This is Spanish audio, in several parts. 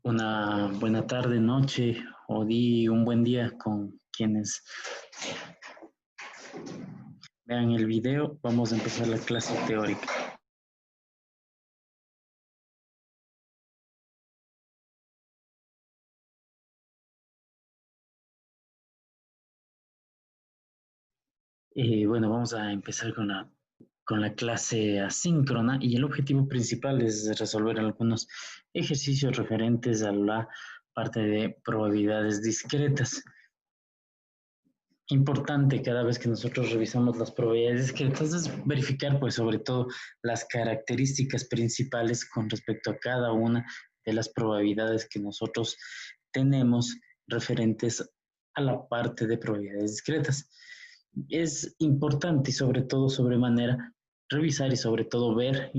Una buena tarde, noche o un buen día con quienes vean el video. Vamos a empezar la clase teórica. Bueno, vamos a empezar con la clase asíncrona y el objetivo principal es resolver algunos ejercicios referentes a la parte de probabilidades discretas. Importante cada vez que nosotros revisamos las probabilidades discretas es verificar pues sobre todo las características principales con respecto a cada una de las probabilidades que nosotros tenemos referentes a la parte de probabilidades discretas. Es importante y sobre todo sobremanera revisar y sobre todo ver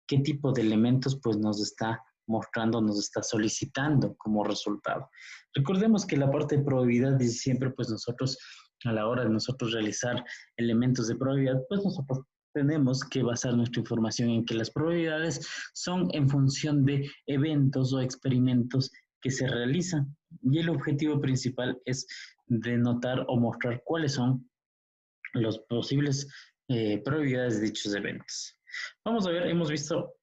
qué tipo de elementos pues nos está mostrando, nos está solicitando como resultado. Recordemos que la parte de probabilidad siempre pues nosotros a la hora de nosotros realizar elementos de probabilidad, pues nosotros tenemos que basar nuestra información en que las probabilidades son en función de eventos o experimentos que se realizan y el objetivo principal es denotar o mostrar cuáles son los posibles probabilidades de dichos eventos. Vamos a ver, hemos visto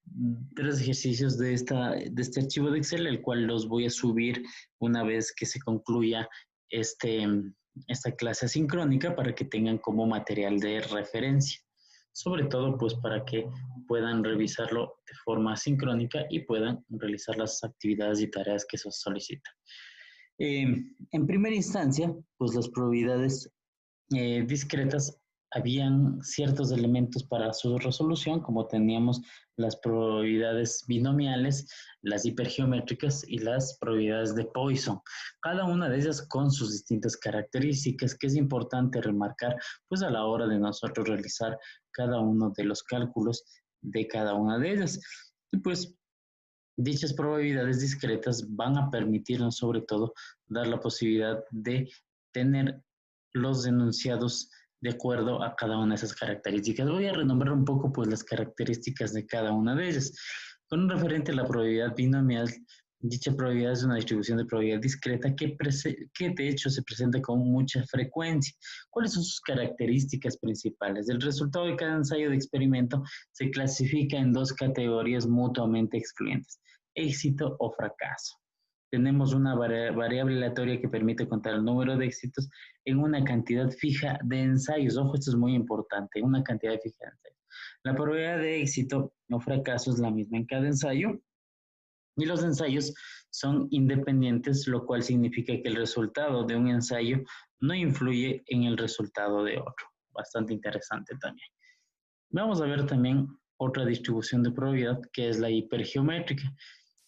tres ejercicios de este archivo de Excel, el cual los voy a subir una vez que se concluya esta clase asincrónica para que tengan como material de referencia. Sobre todo, pues para que puedan revisarlo de forma asincrónica y puedan realizar las actividades y tareas que se solicitan. En primera instancia, pues las probabilidades discretas, habían ciertos elementos para su resolución, como teníamos las probabilidades binomiales, las hipergeométricas y las probabilidades de Poisson. Cada una de ellas con sus distintas características, que es importante remarcar pues a la hora de nosotros realizar cada uno de los cálculos de cada una de ellas. Y pues dichas probabilidades discretas van a permitirnos sobre todo dar la posibilidad de tener los enunciados de acuerdo a cada una de esas características. Voy a renombrar un poco pues las características de cada una de ellas. Con un referente a la probabilidad binomial, dicha probabilidad es una distribución de probabilidad discreta que de hecho se presenta con mucha frecuencia. ¿Cuáles son sus características principales? El resultado de cada ensayo de experimento se clasifica en dos categorías mutuamente excluyentes: éxito o fracaso. Tenemos una variable aleatoria que permite contar el número de éxitos en una cantidad fija de ensayos. Ojo, esto es muy importante, una cantidad fija de ensayos. La probabilidad de éxito o fracaso es la misma en cada ensayo y los ensayos son independientes, lo cual significa que el resultado de un ensayo no influye en el resultado de otro. Bastante interesante también. Vamos a ver también otra distribución de probabilidad que es la hipergeométrica.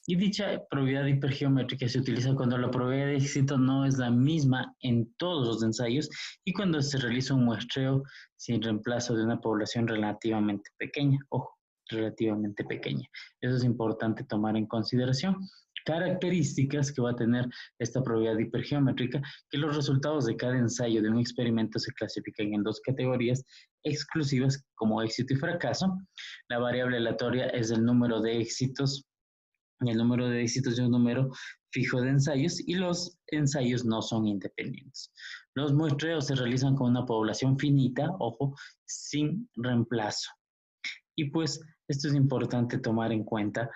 Y dicha probabilidad hipergeométrica se utiliza cuando la probabilidad de éxito no es la misma en todos los ensayos y cuando se realiza un muestreo sin reemplazo de una población relativamente pequeña. Ojo, relativamente pequeña. Eso es importante tomar en consideración. Características que va a tener esta probabilidad hipergeométrica, que los resultados de cada ensayo de un experimento se clasifican en dos categorías exclusivas como éxito y fracaso. La variable aleatoria es el número de éxitos. El número de éxitos es un número fijo de ensayos y los ensayos no son independientes. Los muestreos se realizan con una población finita, ojo, sin reemplazo. Y pues esto es importante tomar en cuenta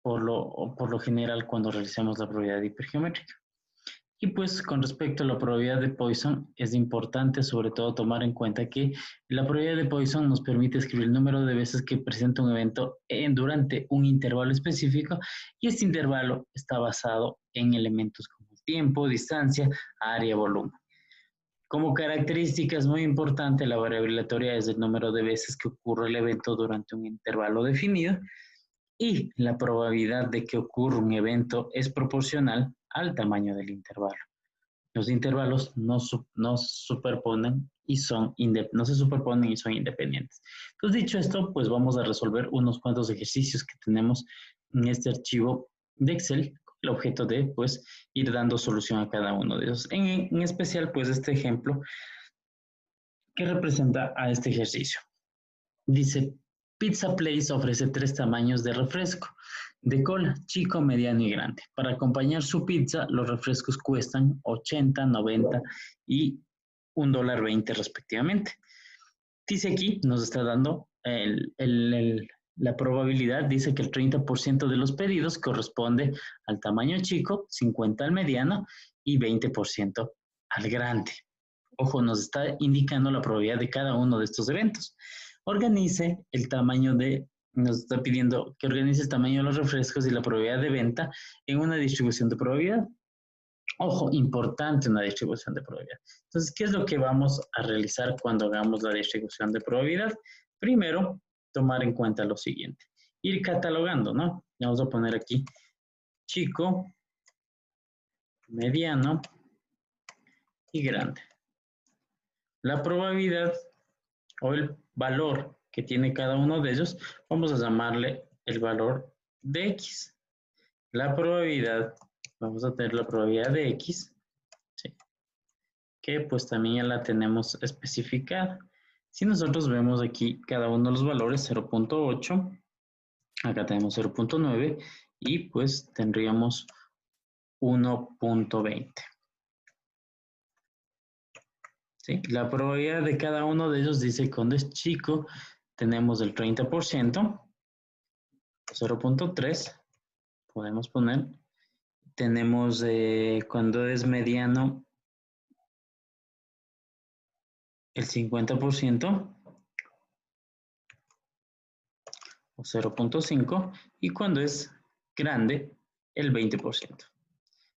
por lo general cuando realizamos la probabilidad hipergeométrica. Y pues con respecto a la probabilidad de Poisson, es importante sobre todo tomar en cuenta que la probabilidad de Poisson nos permite escribir el número de veces que presenta un evento durante un intervalo específico y este intervalo está basado en elementos como tiempo, distancia, área, volumen. Como característica es muy importante, la variable aleatoria es el número de veces que ocurre el evento durante un intervalo definido y la probabilidad de que ocurra un evento es proporcional al tamaño del intervalo. Los intervalos no superponen y no se superponen y son independientes. Entonces, dicho esto, pues vamos a resolver unos cuantos ejercicios que tenemos en este archivo de Excel, con el objeto de pues ir dando solución a cada uno de ellos. En especial, pues este ejemplo que representa a este ejercicio. Dice, Pizza Place ofrece 3 tamaños de refresco. de cola, chico, mediano y grande. Para acompañar su pizza, los refrescos cuestan 80, 90 y $1.20 respectivamente. Dice aquí, nos está dando la probabilidad, dice que el 30% de los pedidos corresponde al tamaño chico, 50 al mediano y 20% al grande. Ojo, nos está indicando la probabilidad de cada uno de estos eventos. Organice el tamaño nos está pidiendo que organice el tamaño de los refrescos y la probabilidad de venta en una distribución de probabilidad. Ojo, importante una distribución de probabilidad. Entonces, ¿qué es lo que vamos a realizar cuando hagamos la distribución de probabilidad? Primero, tomar en cuenta lo siguiente. Ir catalogando, ¿no? Vamos a poner aquí chico, mediano y grande. La probabilidad o el valor que tiene cada uno de ellos, vamos a llamarle el valor de X. La probabilidad, vamos a tener la probabilidad de X, ¿sí? Que pues también ya la tenemos especificada. Si nosotros vemos aquí cada uno de los valores, 0.8, acá tenemos 0.9 y pues tendríamos 1.20. ¿Sí? La probabilidad de cada uno de ellos dice que cuando es chico tenemos el 30%, 0.3, podemos poner. Tenemos cuando es mediano el 50% o 0.5 y cuando es grande el 20%.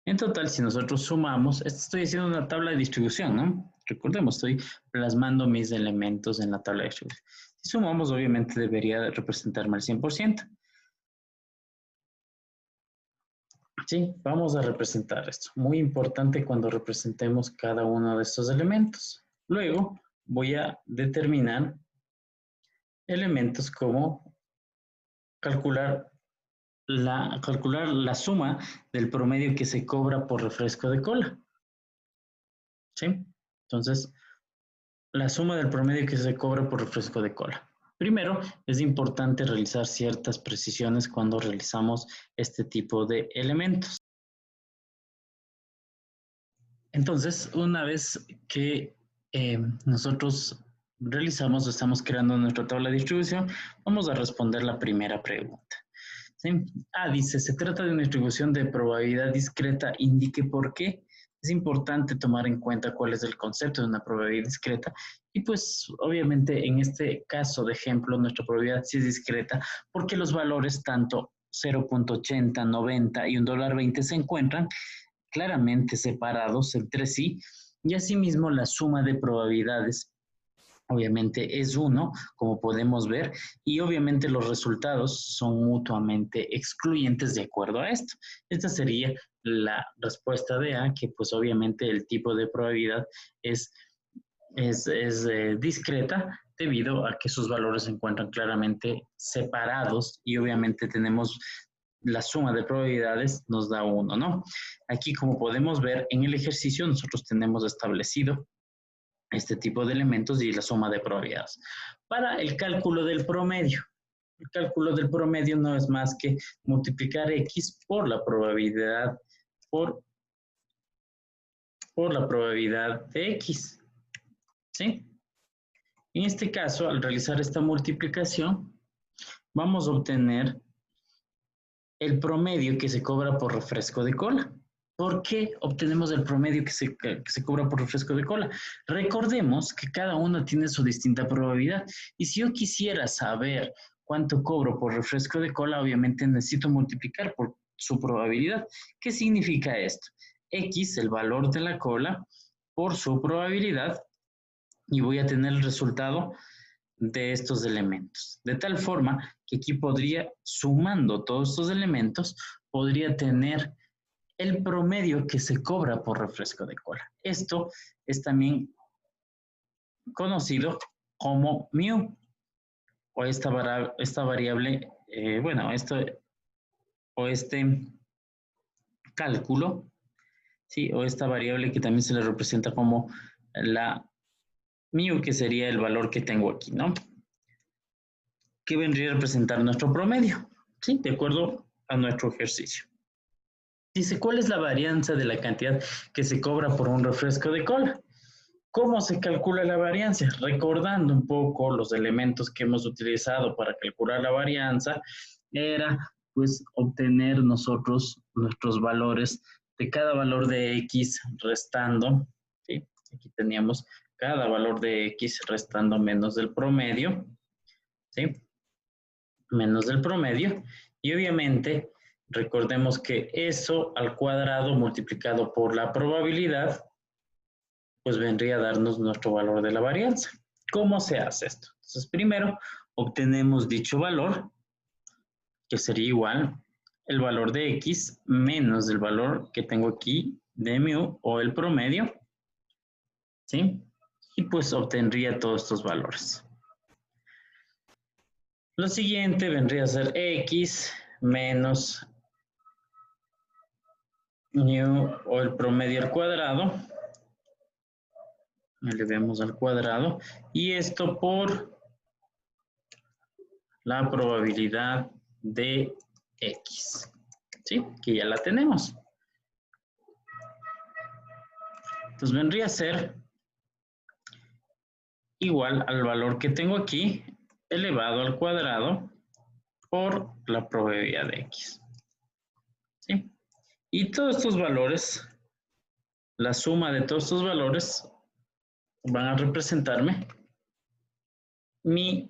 En total, si nosotros sumamos, estoy haciendo una tabla de distribución, ¿no? Recordemos, estoy plasmando mis elementos en la tabla de distribución. Si sumamos, obviamente debería representarme el 100%. Sí, vamos a representar esto. Muy importante cuando representemos cada uno de estos elementos. Luego voy a determinar elementos como calcular la suma del promedio que se cobra por refresco de cola. ¿Sí? Entonces, la suma del promedio que se cobra por refresco de cola. Primero, es importante realizar ciertas precisiones cuando realizamos este tipo de elementos. Entonces, una vez que nosotros realizamos o estamos creando nuestra tabla de distribución, vamos a responder la primera pregunta. ¿Sí? Dice, se trata de una distribución de probabilidad discreta, indique por qué. Es importante tomar en cuenta cuál es el concepto de una probabilidad discreta y pues obviamente en este caso de ejemplo nuestra probabilidad sí es discreta porque los valores tanto 0.80, 90 y $1.20 se encuentran claramente separados entre sí y asimismo la suma de probabilidades obviamente es 1, como podemos ver, y obviamente los resultados son mutuamente excluyentes de acuerdo a esto. Esta sería la respuesta de A, que pues obviamente el tipo de probabilidad es discreta debido a que sus valores se encuentran claramente separados y obviamente tenemos la suma de probabilidades nos da 1, ¿no? Aquí como podemos ver en el ejercicio nosotros tenemos establecido este tipo de elementos y la suma de probabilidades. Para el cálculo del promedio, el cálculo del promedio no es más que multiplicar X por la probabilidad, por la probabilidad de X. ¿Sí? En este caso, al realizar esta multiplicación, vamos a obtener el promedio que se cobra por refresco de cola. ¿Por qué obtenemos el promedio que se cobra por refresco de cola? Recordemos que cada uno tiene su distinta probabilidad. Y si yo quisiera saber cuánto cobro por refresco de cola, obviamente necesito multiplicar por su probabilidad. ¿Qué significa esto? X, el valor de la cola, por su probabilidad, y voy a tener el resultado de estos elementos. De tal forma que aquí podría, sumando todos estos elementos, podría tener el promedio que se cobra por refresco de cola. Esto es también conocido como mu, o esta variable, este cálculo, ¿sí? O esta variable que también se le representa como la mu, que sería el valor que tengo aquí, ¿no? Que vendría a representar nuestro promedio, ¿sí? De acuerdo a nuestro ejercicio. Dice, ¿cuál es la varianza de la cantidad que se cobra por un refresco de cola? ¿Cómo se calcula la varianza? Recordando un poco los elementos que hemos utilizado para calcular la varianza, era pues obtener nosotros nuestros valores de cada valor de X restando, ¿sí? Aquí teníamos cada valor de X restando menos del promedio, ¿sí? Menos del promedio, y obviamente recordemos que eso al cuadrado multiplicado por la probabilidad, pues vendría a darnos nuestro valor de la varianza. ¿Cómo se hace esto? Entonces, primero obtenemos dicho valor, que sería igual el valor de X menos el valor que tengo aquí de mu o el promedio, ¿sí? Y pues obtendría todos estos valores. Lo siguiente vendría a ser X menos mu o el promedio al cuadrado. Elevemos al cuadrado. Y esto por la probabilidad de X. ¿Sí? Que ya la tenemos. Entonces vendría a ser igual al valor que tengo aquí elevado al cuadrado por la probabilidad de X. ¿Sí? Y todos estos valores, la suma de todos estos valores van a representarme mi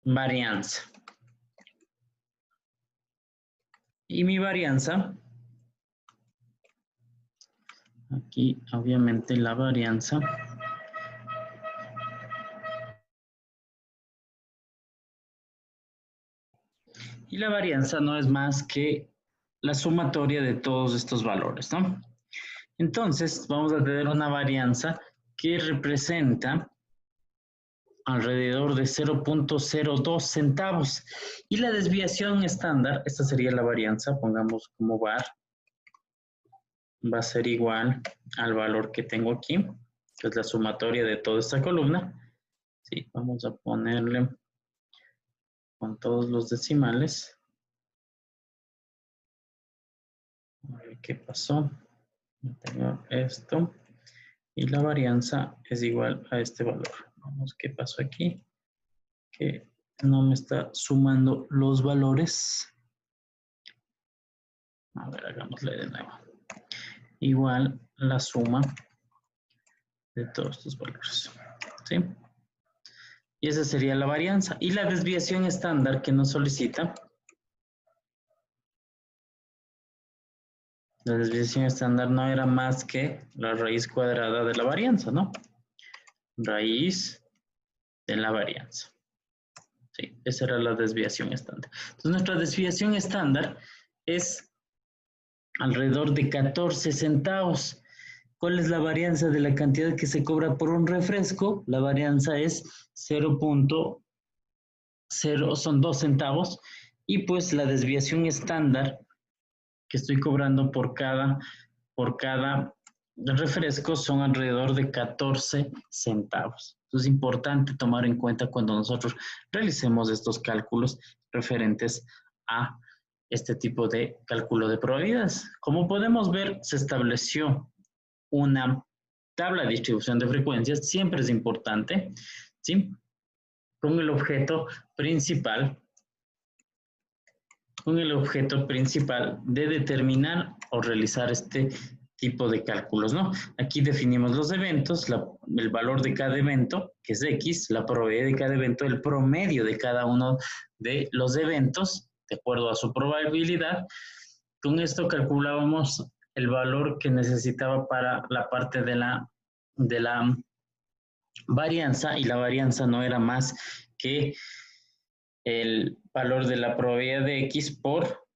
varianza. Y mi varianza, aquí obviamente la varianza y la varianza no es más que la sumatoria de todos estos valores, ¿no? Entonces vamos a tener una varianza que representa alrededor de 0.02 centavos. Y la desviación estándar, esta sería la varianza, pongamos como var, va a ser igual al valor que tengo aquí, que es la sumatoria de toda esta columna. Sí, vamos a ponerle con todos los decimales. A ver qué pasó. Tengo esto. Y la varianza es igual a este valor. Vamos, ¿qué pasó aquí? Que no me está sumando los valores. A ver, hagámosle de nuevo. Igual la suma de todos estos valores. ¿Sí? Y esa sería la varianza. Y la desviación estándar que nos solicita. La desviación estándar no era más que la raíz cuadrada de la varianza, ¿no? Raíz de la varianza. Sí, esa era la desviación estándar. Entonces, nuestra desviación estándar es alrededor de 14 centavos. ¿Cuál es la varianza de la cantidad que se cobra por un refresco? La varianza es 0.0, son 2 centavos. Y pues la desviación estándar que estoy cobrando por cada refresco son alrededor de 14 centavos. Entonces es importante tomar en cuenta cuando nosotros realicemos estos cálculos referentes a este tipo de cálculo de probabilidades. Como podemos ver, se estableció una tabla de distribución de frecuencias, siempre es importante, ¿sí? Con el objeto principal de determinar o realizar este tipo de cálculos, ¿no? Aquí definimos los eventos, el valor de cada evento, que es X, la probabilidad de cada evento, el promedio de cada uno de los eventos, de acuerdo a su probabilidad. Con esto calculábamos el valor que necesitaba para la parte de la varianza, y la varianza no era más que el valor de la probabilidad de X por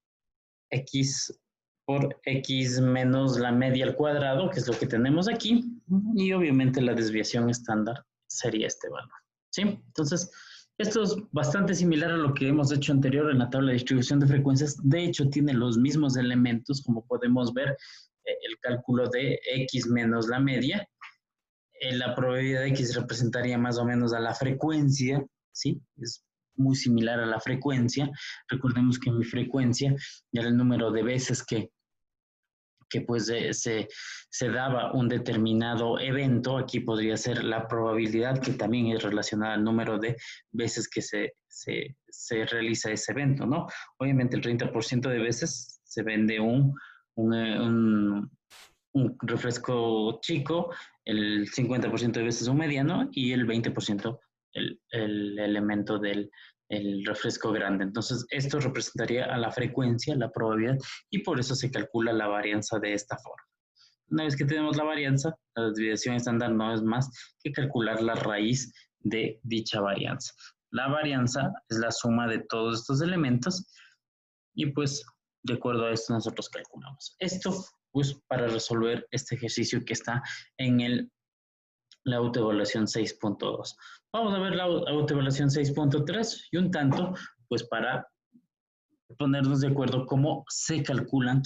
X menos la media al cuadrado, que es lo que tenemos aquí, y obviamente la desviación estándar sería este valor, ¿sí? Entonces, esto es bastante similar a lo que hemos hecho anterior en la tabla de distribución de frecuencias. De hecho, tiene los mismos elementos, como podemos ver, el cálculo de X menos la media. La probabilidad de X representaría más o menos a la frecuencia, ¿sí? Es muy similar a la frecuencia. Recordemos que mi frecuencia era el número de veces que pues se daba un determinado evento. Aquí podría ser la probabilidad, que también es relacionada al número de veces que se realiza ese evento, ¿no? Obviamente el 30% de veces se vende un refresco chico, el 50% de veces un mediano y el 20% el elemento del el refresco grande. Entonces, esto representaría a la frecuencia, la probabilidad, y por eso se calcula la varianza de esta forma. Una vez que tenemos la varianza, la desviación estándar no es más que calcular la raíz de dicha varianza. La varianza es la suma de todos estos elementos y pues de acuerdo a esto nosotros calculamos. Esto pues para resolver este ejercicio que está en la autoevaluación 6.2. Vamos a ver la autoevaluación 6.3 y un tanto pues para ponernos de acuerdo cómo se calculan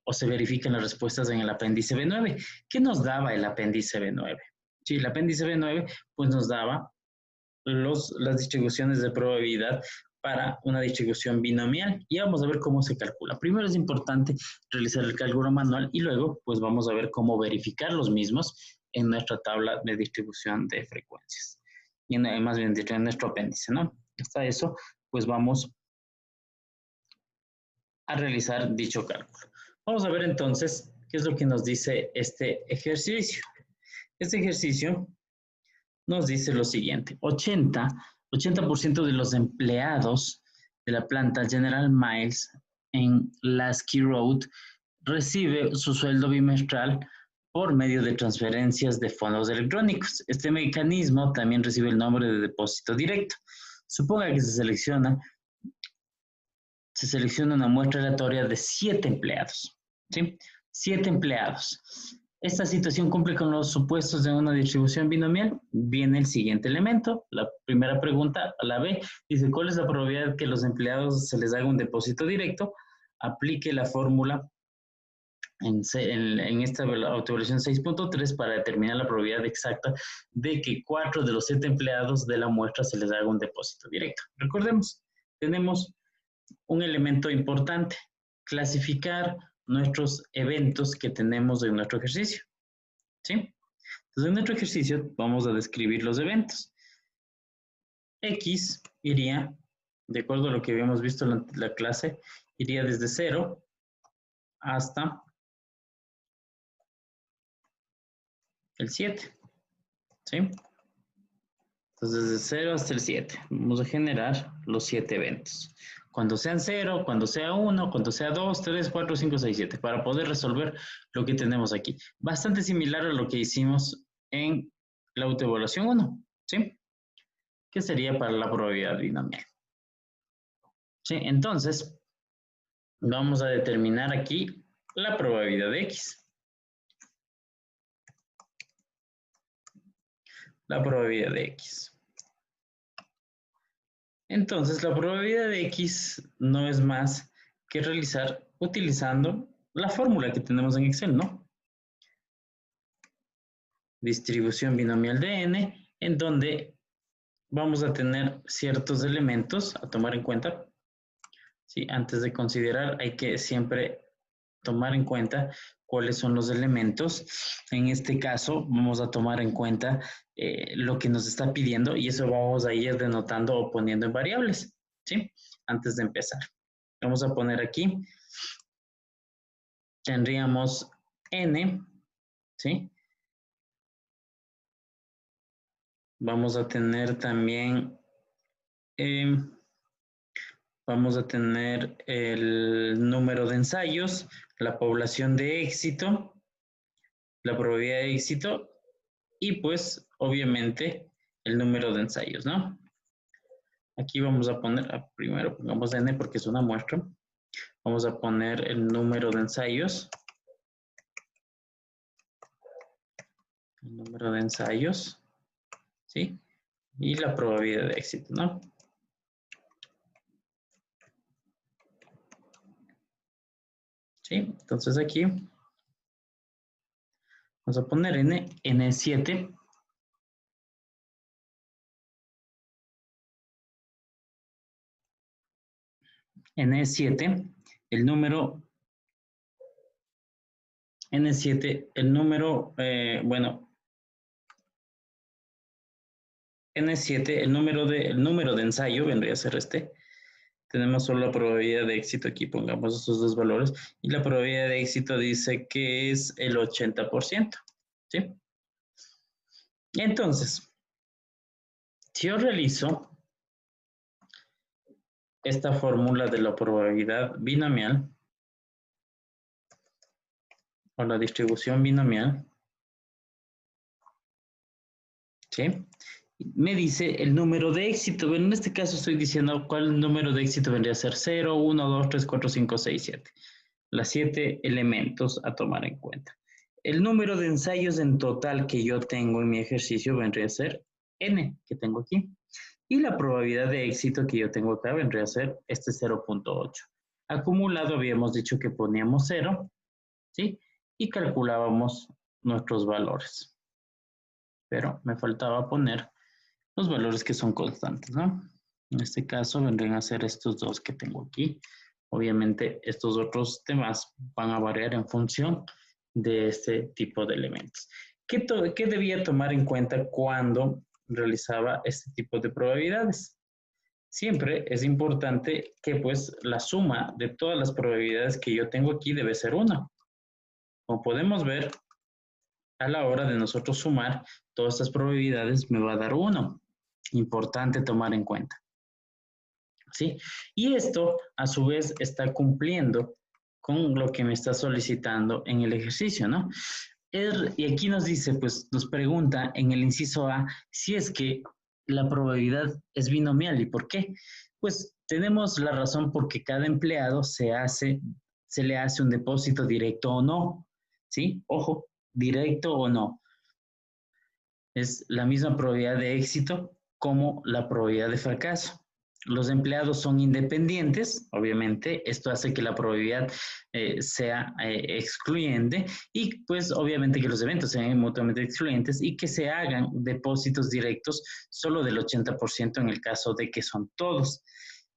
o se verifican las respuestas en el apéndice B9. ¿Qué nos daba el apéndice B9? Sí, el apéndice B9 pues nos daba las distribuciones de probabilidad para una distribución binomial y vamos a ver cómo se calcula. Primero es importante realizar el cálculo manual y luego pues vamos a ver cómo verificar los mismos en nuestra tabla de distribución de frecuencias y más bien en nuestro apéndice, ¿no? Hasta eso pues vamos a realizar dicho cálculo. Vamos a ver entonces qué es lo que nos dice este ejercicio. Este ejercicio nos dice lo siguiente: 80% de los empleados de la planta General Mills en Lasky Road recibe su sueldo bimestral por medio de transferencias de fondos electrónicos. Este mecanismo también recibe el nombre de depósito directo. Suponga que se selecciona una muestra aleatoria de 7 empleados, ¿sí? 7 empleados. Esta situación cumple con los supuestos de una distribución binomial. Viene el siguiente elemento. La primera pregunta, la B, dice: ¿cuál es la probabilidad que los empleados se les haga un depósito directo? Aplique la fórmula en esta autoevaluación 6.3 para determinar la probabilidad exacta de que 4 de los 7 empleados de la muestra se les haga un depósito directo. Recordemos, tenemos un elemento importante: clasificar nuestros eventos que tenemos en nuestro ejercicio, ¿sí? Entonces, en nuestro ejercicio vamos a describir los eventos. X iría, de acuerdo a lo que habíamos visto en la clase, iría desde 0 hasta el 7, ¿sí? Entonces, desde 0 hasta el 7, vamos a generar los 7 eventos. Cuando sean 0, cuando sea 1, cuando sea 2, 3, 4, 5, 6, 7, para poder resolver lo que tenemos aquí. Bastante similar a lo que hicimos en la autoevaluación 1, ¿sí? Que sería para la probabilidad binomial. ¿Sí? Entonces, vamos a determinar aquí la probabilidad de X. La probabilidad de X. Entonces, la probabilidad de X no es más que realizar utilizando la fórmula que tenemos en Excel, ¿no? Distribución binomial de n, en donde vamos a tener ciertos elementos a tomar en cuenta. ¿Sí? Antes de considerar, hay que siempre tomar en cuenta cuáles son los elementos. En este caso, vamos a tomar en cuenta lo que nos está pidiendo y eso vamos a ir denotando o poniendo en variables, ¿sí? Antes de empezar. Vamos a poner aquí, tendríamos n, ¿sí? Vamos a tener también, vamos a tener el número de ensayos, la población de éxito, la probabilidad de éxito y pues obviamente el número de ensayos, ¿no? Aquí vamos a poner, primero pongamos n porque es una muestra. Vamos a poner el número de ensayos. El número de ensayos, ¿sí? Y la probabilidad de éxito, ¿no? ¿Sí? Entonces aquí vamos a poner n7. N7, el número, N7, el número, N7, el número de ensayo vendría a ser este. Tenemos solo la probabilidad de éxito, aquí pongamos esos dos valores, y la probabilidad de éxito dice que es el 80%, ¿sí? Entonces, si yo realizo esta fórmula de la probabilidad binomial, o la distribución binomial, ¿sí? Me dice el número de éxito. Bueno, en este caso estoy diciendo cuál número de éxito vendría a ser 0, 1, 2, 3, 4, 5, 6, 7. Las 7 elementos a tomar en cuenta. El número de ensayos en total que yo tengo en mi ejercicio vendría a ser n, que tengo aquí. Y la probabilidad de éxito que yo tengo acá vendría a ser este 0.8. Acumulado habíamos dicho que poníamos 0, ¿sí? Y calculábamos nuestros valores. Pero me faltaba poner los valores que son constantes, ¿no? En este caso vendrían a ser estos dos que tengo aquí. Obviamente estos otros temas van a variar en función de este tipo de elementos. ¿Qué debía tomar en cuenta cuando realizaba este tipo de probabilidades? Siempre es importante que pues la suma de todas las probabilidades que yo tengo aquí debe ser 1. Como podemos ver, a la hora de nosotros sumar todas estas probabilidades me va a dar 1. Importante tomar en cuenta, ¿sí? Y esto, a su vez, está cumpliendo con lo que me está solicitando en el ejercicio, ¿no? Y aquí nos dice, pues, nos pregunta en el inciso A si es que la probabilidad es binomial. ¿Y por qué? Pues tenemos la razón porque cada empleado se le hace un depósito directo o no, ¿sí? Ojo, directo o no. Es la misma probabilidad de éxito como la probabilidad de fracaso. Los empleados son independientes, obviamente, esto hace que la probabilidad sea excluyente y pues obviamente que los eventos sean mutuamente excluyentes y que se hagan depósitos directos solo del 80% en el caso de que son todos.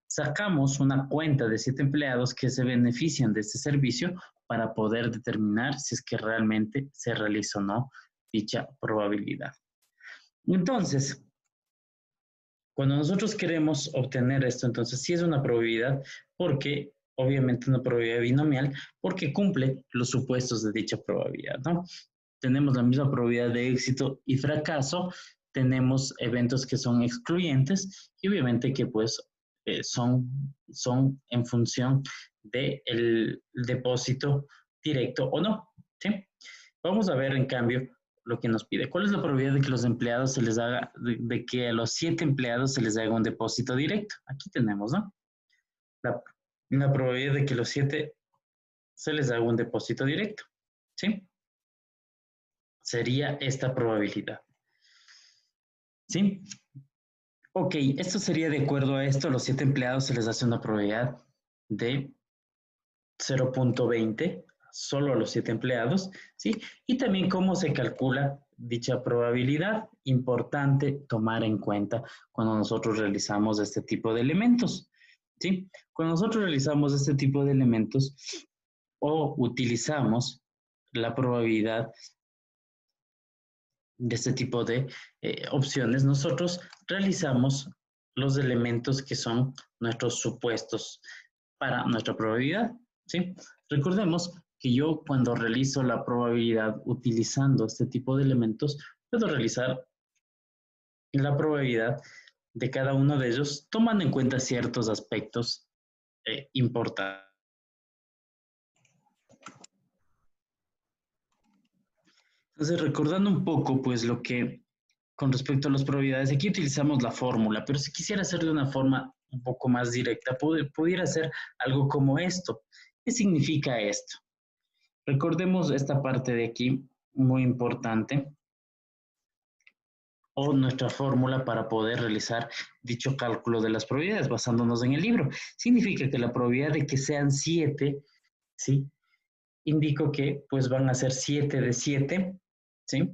Sacamos una cuenta de 7 empleados que se benefician de este servicio para poder determinar si es que realmente se realiza o no dicha probabilidad. Entonces, cuando nosotros queremos obtener esto, entonces sí es una probabilidad porque, obviamente una probabilidad binomial, porque cumple los supuestos de dicha probabilidad, ¿no? Tenemos la misma probabilidad de éxito y fracaso, tenemos eventos que son excluyentes y obviamente que pues son en función del depósito directo o no, ¿sí? Vamos a ver en cambio lo que nos pide. ¿Cuál es la probabilidad de que los empleados se les haga, de que a los 7 empleados se les haga un depósito directo? Aquí tenemos, ¿no? La probabilidad de que los 7 se les haga un depósito directo, ¿sí? Sería esta probabilidad, ¿sí? Ok, esto sería de acuerdo a esto, a los 7 empleados se les hace una probabilidad de 0.20, solo a los 7 empleados, ¿sí? Y también cómo se calcula dicha probabilidad, importante tomar en cuenta cuando nosotros realizamos este tipo de elementos, ¿sí? Cuando nosotros realizamos este tipo de elementos o utilizamos la probabilidad de este tipo de opciones, nosotros realizamos los elementos que son nuestros supuestos para nuestra probabilidad, ¿sí? Recordemos que yo cuando realizo la probabilidad utilizando este tipo de elementos, puedo realizar la probabilidad de cada uno de ellos tomando en cuenta ciertos aspectos importantes. Entonces, recordando un poco, pues, lo que con respecto a las probabilidades, aquí utilizamos la fórmula, pero si quisiera hacer de una forma un poco más directa, pudiera hacer algo como esto. ¿Qué significa esto? Recordemos esta parte de aquí, muy importante, o nuestra fórmula para poder realizar dicho cálculo de las probabilidades basándonos en el libro. Significa que la probabilidad de que sean 7, ¿sí? Indico que pues van a ser 7 de 7, ¿sí?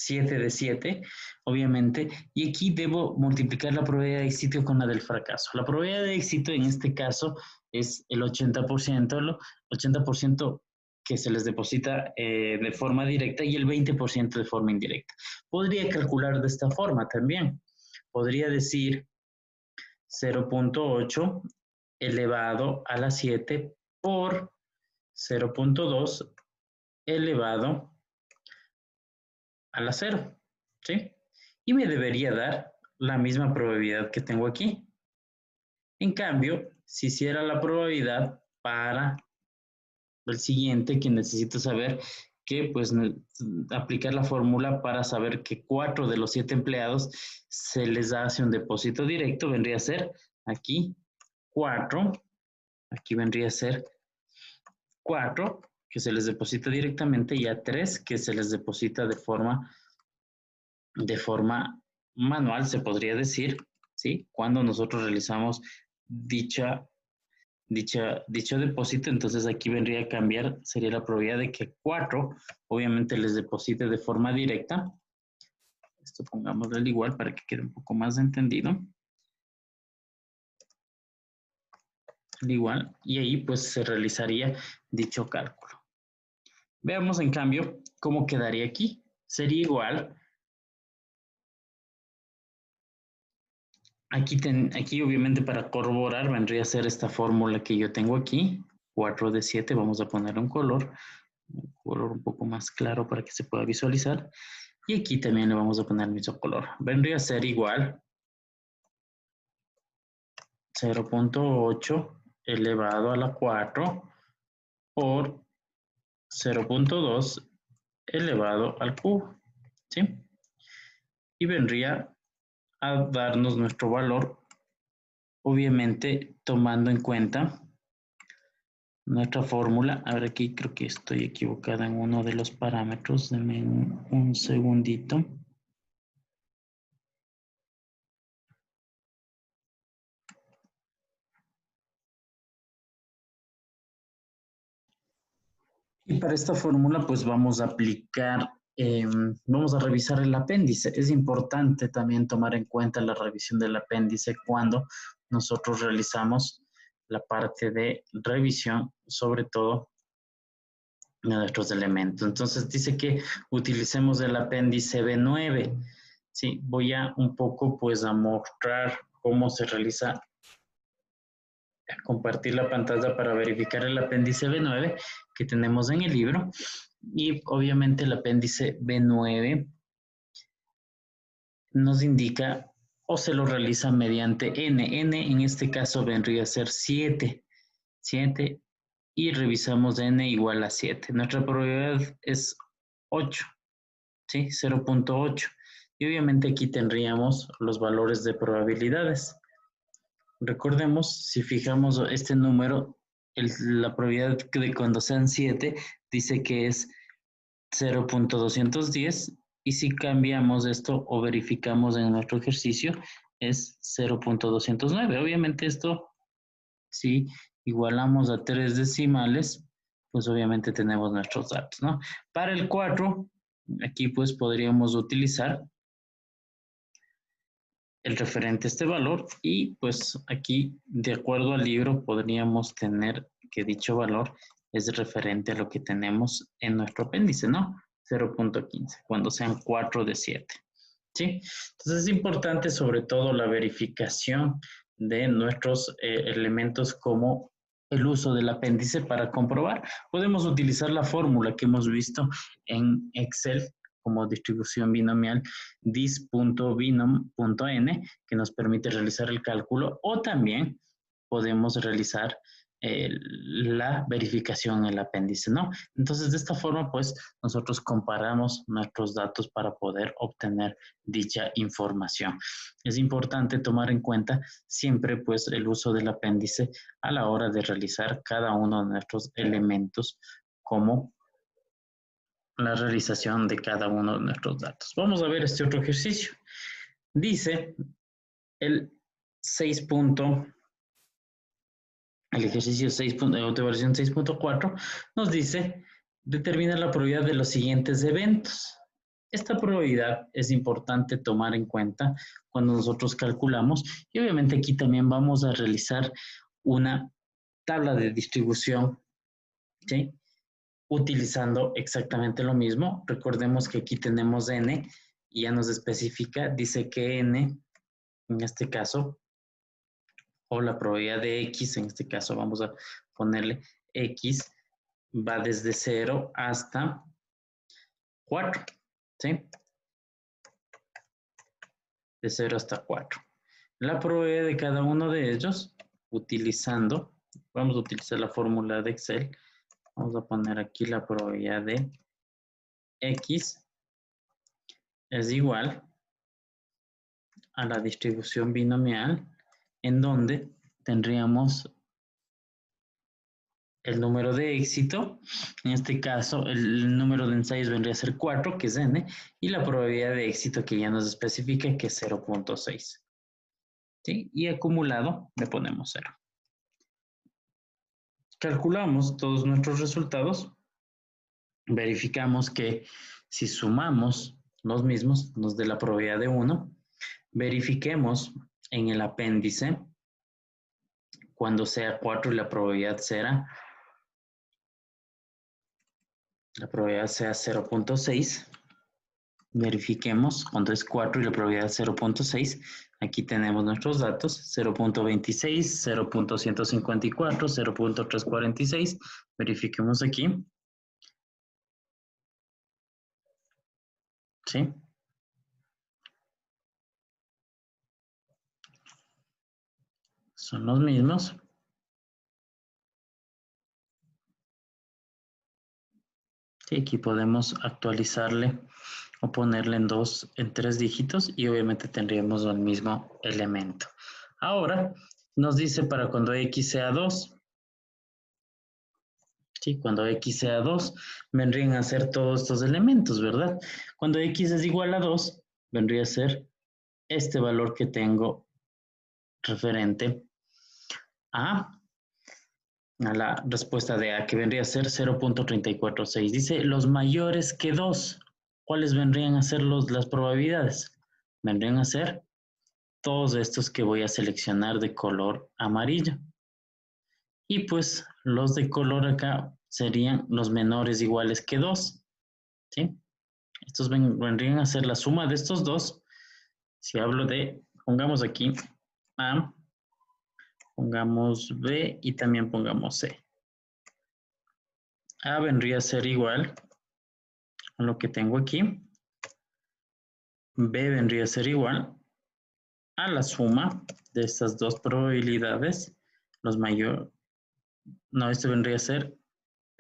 7 de 7, obviamente, y aquí debo multiplicar la probabilidad de éxito con la del fracaso. La probabilidad de éxito en este caso es el 80%, 80% que se les deposita de forma directa y el 20% de forma indirecta. Podría calcular de esta forma también. Podría decir 0.8 elevado a la 7 por 0.2 elevado a la 0, ¿sí? Y me debería dar la misma probabilidad que tengo aquí. En cambio, si hiciera la probabilidad para el siguiente, que necesito saber que, pues, aplicar la fórmula para saber que 4 de los 7 empleados se les hace un depósito directo, vendría a ser aquí 4, aquí vendría a ser 4, que se les deposita directamente, y a 3, que se les deposita de forma manual, se podría decir, ¿sí? Cuando nosotros realizamos dicho depósito, entonces aquí vendría a cambiar, sería la probabilidad de que 4, obviamente les deposite de forma directa. Esto pongámoslo al igual para que quede un poco más entendido. Al igual, y ahí pues se realizaría dicho cálculo. Veamos en cambio cómo quedaría aquí. Sería igual. Aquí obviamente para corroborar vendría a ser esta fórmula que yo tengo aquí, 4 de 7, vamos a poner un color un poco más claro para que se pueda visualizar. Y aquí también le vamos a poner el mismo color. Vendría a ser igual 0.8 elevado a la 4 por 0.2 elevado al cubo, ¿sí? Y vendría a darnos nuestro valor, obviamente tomando en cuenta nuestra fórmula. A ver, aquí creo que estoy equivocada en uno de los parámetros. Denme un segundito. Y para esta fórmula, pues vamos a aplicar, vamos a revisar el apéndice. Es importante también tomar en cuenta la revisión del apéndice cuando nosotros realizamos la parte de revisión, sobre todo de nuestros elementos. Entonces dice que utilicemos el apéndice B9. Sí, voy a un poco pues a mostrar cómo se realiza, compartir la pantalla para verificar el apéndice B9 que tenemos en el libro. Y obviamente el apéndice B9 nos indica o se lo realiza mediante N. N en este caso vendría a ser 7. 7 y revisamos N igual a 7. Nuestra probabilidad es 8, ¿sí? 0.8. Y obviamente aquí tendríamos los valores de probabilidades. Recordemos, si fijamos este número, la probabilidad de cuando sean 7 dice que es 0.210, y si cambiamos esto o verificamos en nuestro ejercicio es 0.209. Obviamente esto, si igualamos a 3 decimales, pues obviamente tenemos nuestros datos, ¿no? Para el 4, aquí pues podríamos utilizar el referente a este valor, y pues aquí de acuerdo al libro podríamos tener que dicho valor es referente a lo que tenemos en nuestro apéndice, ¿no? 0.15, cuando sean 4 de 7, ¿sí? Entonces es importante sobre todo la verificación de nuestros elementos, como el uso del apéndice para comprobar. Podemos utilizar la fórmula que hemos visto en Excel como distribución binomial dis.binom.n, que nos permite realizar el cálculo, o también podemos realizar la verificación en el apéndice, ¿no? Entonces, de esta forma, pues, nosotros comparamos nuestros datos para poder obtener dicha información. Es importante tomar en cuenta siempre, pues, el uso del apéndice a la hora de realizar cada uno de nuestros elementos, como la realización de cada uno de nuestros datos. Vamos a ver este otro ejercicio. Dice el 6. El ejercicio 6. De versión 6.4 nos dice: determina la probabilidad de los siguientes eventos. Esta probabilidad es importante tomar en cuenta cuando nosotros calculamos y obviamente aquí también vamos a realizar una tabla de distribución, ¿sí? Utilizando exactamente lo mismo. Recordemos que aquí tenemos n y ya nos especifica, dice que n, en este caso, o la probabilidad de x, en este caso vamos a ponerle x, va desde 0 hasta 4, ¿sí? De 0 hasta 4. La probabilidad de cada uno de ellos, utilizando, vamos a utilizar la fórmula de Excel, vamos a poner aquí la probabilidad de x es igual a la distribución binomial, en donde tendríamos el número de éxito, en este caso el número de ensayos vendría a ser 4, que es n, y la probabilidad de éxito que ya nos especifica, que es 0.6. ¿Sí? Y acumulado le ponemos 0. Calculamos todos nuestros resultados, verificamos que si sumamos los mismos nos dé la probabilidad de 1, verifiquemos en el apéndice cuando sea 4 y la probabilidad sea 0.6. Verifiquemos cuando es 4 y la probabilidad es 0.6. Aquí tenemos nuestros datos, 0.26, 0.154, 0.346. Verifiquemos aquí. ¿Sí? Son los mismos. Sí, aquí podemos actualizarle o ponerle en 3 dígitos y obviamente tendríamos el mismo elemento. Ahora nos dice para cuando x sea 2. Sí, cuando x sea 2, vendrían a ser todos estos elementos, ¿verdad? Cuando x es igual a 2, vendría a ser este valor que tengo referente a la respuesta de A, que vendría a ser 0.346. Dice los mayores que 2. ¿Cuáles vendrían a ser las probabilidades? Vendrían a ser todos estos que voy a seleccionar de color amarillo. Y pues los de color acá serían los menores iguales que 2. ¿Sí? Estos vendrían a ser la suma de estos dos. Si hablo de, pongamos aquí A, pongamos B y también pongamos C. A vendría a ser igual a lo que tengo aquí. B vendría a ser igual a la suma de estas dos probabilidades. Los mayores, no, este vendría a ser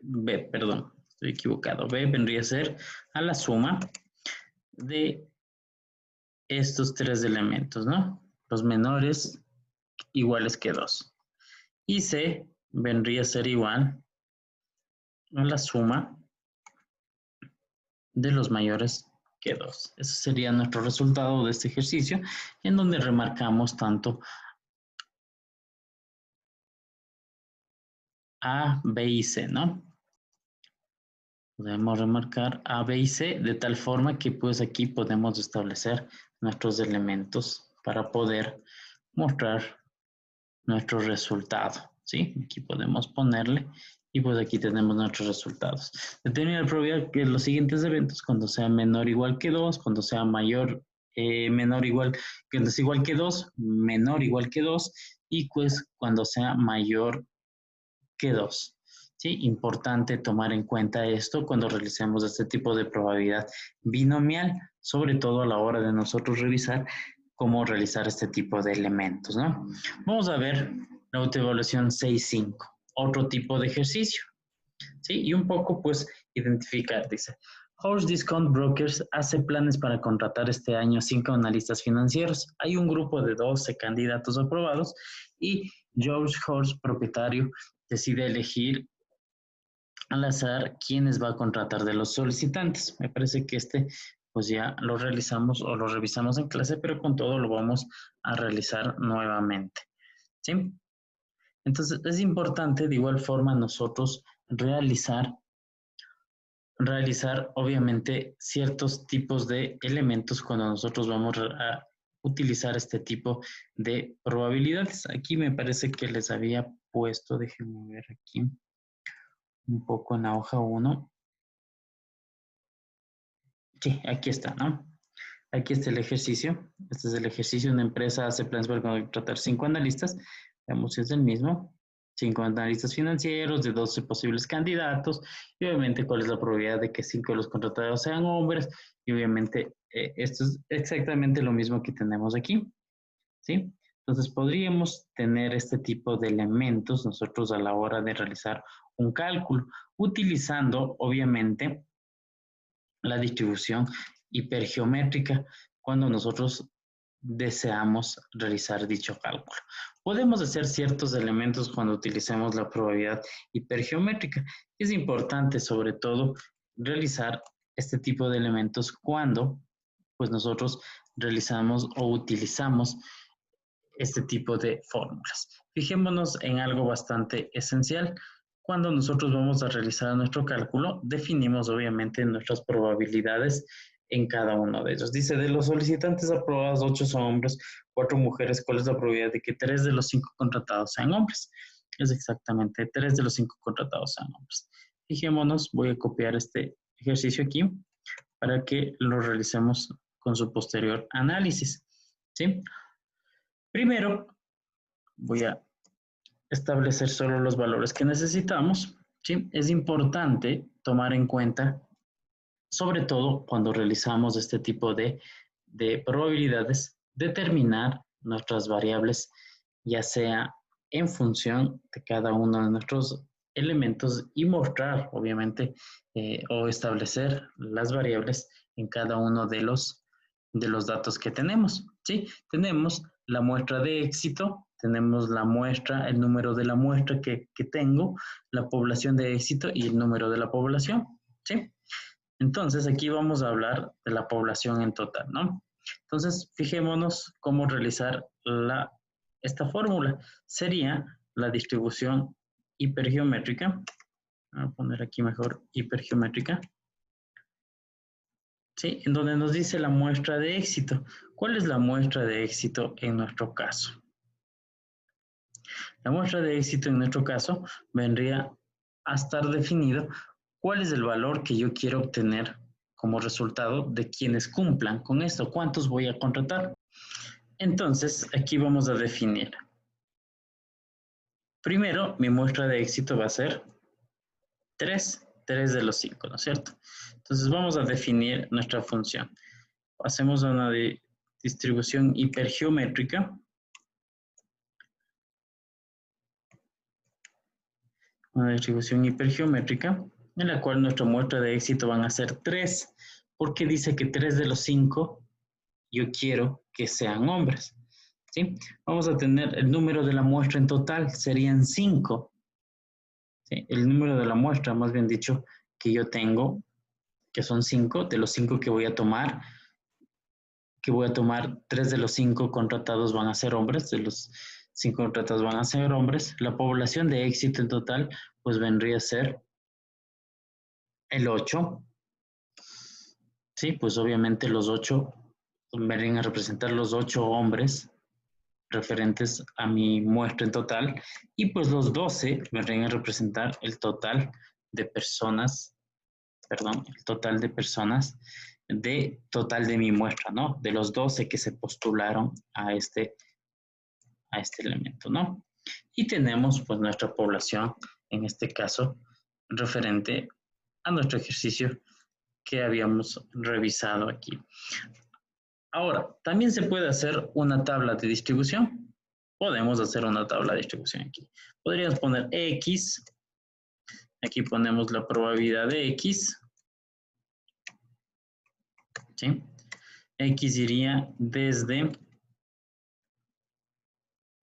B, perdón, estoy equivocado. B vendría a ser a la suma de estos tres elementos, ¿no? Los menores iguales que 2. Y C vendría a ser igual a la suma de los mayores que 2. Ese sería nuestro resultado de este ejercicio, en donde remarcamos tanto A, B y C, ¿no? Podemos remarcar A, B y C de tal forma que pues aquí podemos establecer nuestros elementos para poder mostrar nuestro resultado, ¿sí? Aquí podemos ponerle y pues aquí tenemos nuestros resultados. Determina la probabilidad que los siguientes eventos, cuando sea menor o igual que 2, cuando sea mayor, menor igual, que es igual que 2, menor igual que 2 y pues cuando sea mayor que 2. ¿Sí? Importante tomar en cuenta esto cuando realicemos este tipo de probabilidad binomial, sobre todo a la hora de nosotros revisar cómo realizar este tipo de elementos, ¿no? Vamos a ver la autoevaluación 6.5, otro tipo de ejercicio, ¿sí? Y un poco, pues, identificar, dice, Horse Discount Brokers hace planes para contratar este año 5 analistas financieros. Hay un grupo de 12 candidatos aprobados y George Horse, propietario, decide elegir al azar quiénes va a contratar de los solicitantes. Me parece que pues ya lo realizamos o lo revisamos en clase, pero con todo lo vamos a realizar nuevamente. ¿Sí? Entonces, es importante de igual forma nosotros realizar realizar, obviamente, ciertos tipos de elementos cuando nosotros vamos a utilizar este tipo de probabilidades. Aquí me parece que les había puesto, déjenme ver aquí, un poco en la hoja 1. Sí, aquí está, ¿no? Aquí está el ejercicio. Este es el ejercicio. Una empresa hace planes para contratar 5 analistas. Veamos si es el mismo. 5 analistas financieros de 12 posibles candidatos. Y obviamente cuál es la probabilidad de que 5 de los contratados sean hombres. Y obviamente esto es exactamente lo mismo que tenemos aquí. ¿Sí? Entonces podríamos tener este tipo de elementos nosotros a la hora de realizar un cálculo, utilizando obviamente la distribución hipergeométrica cuando nosotros deseamos realizar dicho cálculo. Podemos hacer ciertos elementos cuando utilicemos la probabilidad hipergeométrica. Es importante sobre todo realizar este tipo de elementos cuando pues nosotros realizamos o utilizamos este tipo de fórmulas. Fijémonos en algo bastante esencial. Cuando nosotros vamos a realizar nuestro cálculo, definimos obviamente nuestras probabilidades en cada uno de ellos. Dice, de los solicitantes aprobados, 8 son hombres, 4 mujeres. ¿Cuál es la probabilidad de que 3 de los 5 contratados sean hombres? Es exactamente 3 de los 5 contratados sean hombres. Fijémonos, voy a copiar este ejercicio aquí para que lo realicemos con su posterior análisis. ¿Sí? Primero, voy a establecer solo los valores que necesitamos. ¿Sí? Es importante tomar en cuenta, sobre todo cuando realizamos este tipo de probabilidades, determinar nuestras variables, ya sea en función de cada uno de nuestros elementos y mostrar, obviamente, o establecer las variables en cada uno de los datos que tenemos. ¿Sí? Tenemos la muestra de éxito, tenemos la muestra, el número de la muestra que tengo, la población de éxito y el número de la población. ¿Sí? Entonces, aquí vamos a hablar de la población en total, ¿no? Entonces, fijémonos cómo realizar esta fórmula. Sería la distribución hipergeométrica. Voy a poner aquí mejor hipergeométrica. ¿Sí? En donde nos dice la muestra de éxito. ¿Cuál es la muestra de éxito en nuestro caso? La muestra de éxito en nuestro caso vendría a estar definido cuál es el valor que yo quiero obtener como resultado de quienes cumplan con esto, cuántos voy a contratar. Entonces, aquí vamos a definir. Primero, mi muestra de éxito va a ser 3 de los 5, ¿no es cierto? Entonces, vamos a definir nuestra función. Hacemos una distribución hipergeométrica. Una distribución hipergeométrica en la cual nuestra muestra de éxito van a ser 3, porque dice que 3 de los 5 yo quiero que sean hombres. ¿Sí? Vamos a tener el número de la muestra en total, serían 5. ¿Sí? El número de la muestra, más bien dicho, que yo tengo, que son 5, de los 5 que voy a tomar, 3 de los 5 contratados van a ser hombres, de los 5 contratados van a ser hombres. La población de éxito en total, pues vendría a ser el 8. Sí, pues obviamente los 8 vendrían a representar los 8 hombres referentes a mi muestra en total, y pues los 12 vendrían a representar el total de personas, el total de personas total de mi muestra, ¿no? De los 12 que se postularon a este elemento, ¿no? Y tenemos pues nuestra población, en este caso, referente a nuestro ejercicio que habíamos revisado aquí. Ahora, también se puede hacer una tabla de distribución. Podemos hacer una tabla de distribución aquí. Podríamos poner X. Aquí ponemos la probabilidad de X. ¿Sí? X iría desde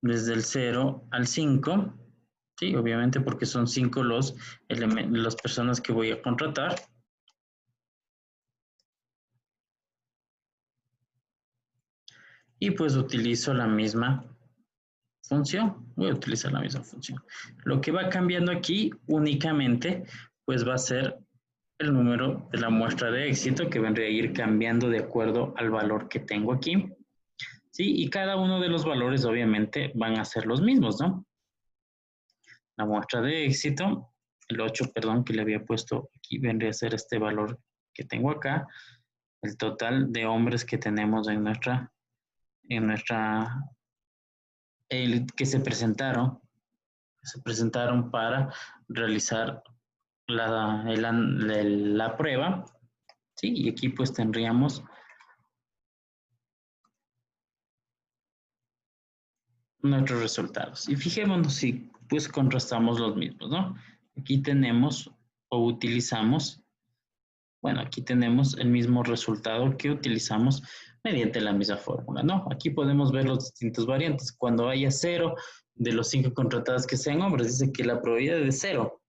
el 0 al 5. ¿Sí? Obviamente porque son 5 las personas que voy a contratar. Y pues utilizo la misma función. Voy a utilizar la misma función. Lo que va cambiando aquí únicamente, pues va a ser el número de la muestra de éxito, que vendría a ir cambiando de acuerdo al valor que tengo aquí. ¿Sí? Y cada uno de los valores obviamente van a ser los mismos, ¿no? La muestra de éxito, el 8, perdón, que le había puesto aquí, vendría a ser este valor que tengo acá, el total de hombres que tenemos en nuestra, que se presentaron para realizar la prueba, ¿sí? Y aquí pues tendríamos nuestros resultados. Y fijémonos si pues contrastamos los mismos, ¿no? Aquí tenemos o utilizamos, bueno, aquí tenemos el mismo resultado que utilizamos mediante la misma fórmula, ¿no? Aquí podemos ver los distintos variantes. Cuando haya 0 de los 5 contratados que sean hombres, dice que la probabilidad de 0,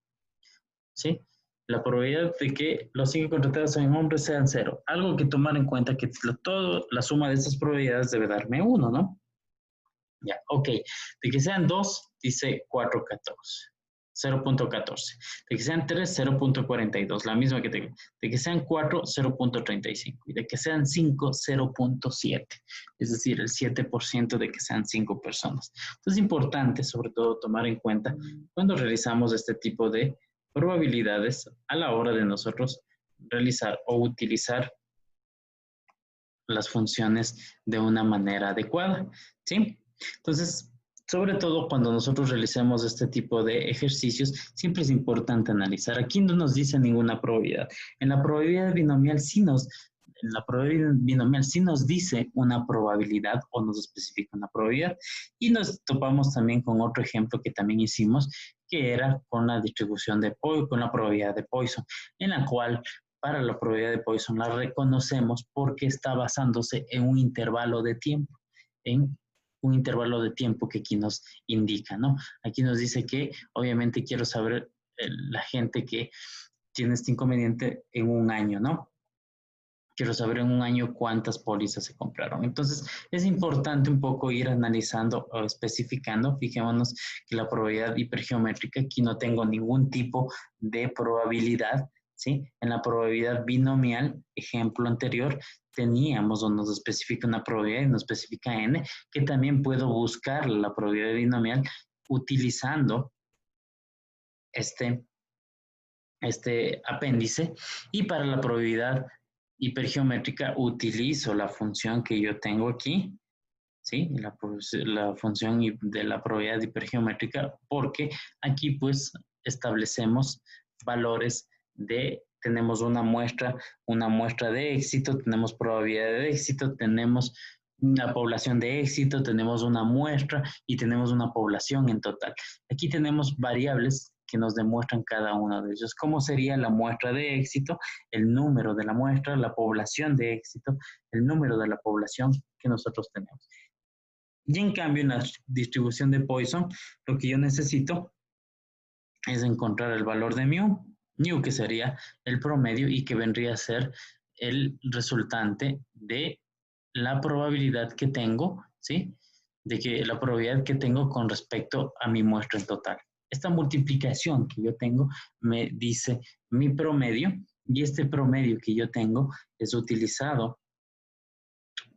¿sí? La probabilidad de que los 5 contratados sean hombres sean 0. Algo que tomar en cuenta que la suma de estas probabilidades debe darme 1, ¿no? Ya, ok. De que sean 2, dice 4,14. 0,14. De que sean 3, 0,42. La misma que tengo. De que sean 4, 0,35. Y de que sean 5, 0,7. Es decir, el 7% de que sean 5 personas. Entonces es importante, sobre todo, tomar en cuenta cuando realizamos este tipo de probabilidades a la hora de nosotros realizar o utilizar las funciones de una manera adecuada, ¿sí? Entonces, sobre todo cuando nosotros realicemos este tipo de ejercicios, siempre es importante analizar. Aquí no nos dice ninguna probabilidad. En la probabilidad binomial sí nos dice una probabilidad o nos especifica una probabilidad. Y nos topamos también con otro ejemplo que también hicimos, que era con la distribución de Poisson, con la probabilidad de Poisson, en la cual para la probabilidad de Poisson la reconocemos porque está basándose en un intervalo de tiempo, en un intervalo de tiempo que aquí nos indica, ¿no? Aquí nos dice que obviamente quiero saber la gente que tiene este inconveniente en un año, ¿no? Quiero saber en un año cuántas pólizas se compraron. Entonces, es importante un poco ir analizando o especificando. Fijémonos que la probabilidad hipergeométrica, aquí no tengo ningún tipo de probabilidad, ¿sí? En la probabilidad binomial, ejemplo anterior, teníamos donde nos especifica una probabilidad y nos especifica n, que también puedo buscar la probabilidad binomial utilizando este apéndice, y para la probabilidad hipergeométrica utilizo la función que yo tengo aquí, ¿sí? La función de la probabilidad hipergeométrica, porque aquí pues establecemos valores tenemos una muestra de éxito, tenemos probabilidad de éxito, tenemos una población de éxito, tenemos una muestra y tenemos una población en total. Aquí tenemos variables que nos demuestran cada uno de ellos. ¿Cómo sería la muestra de éxito? El número de la muestra, la población de éxito, el número de la población que nosotros tenemos. Y en cambio, en la distribución de Poisson, lo que yo necesito es encontrar el valor de mu que sería el promedio y que vendría a ser el resultante de la probabilidad que tengo, ¿sí? De que la probabilidad que tengo con respecto a mi muestra en total. Esta multiplicación que yo tengo me dice mi promedio, y este promedio que yo tengo es utilizado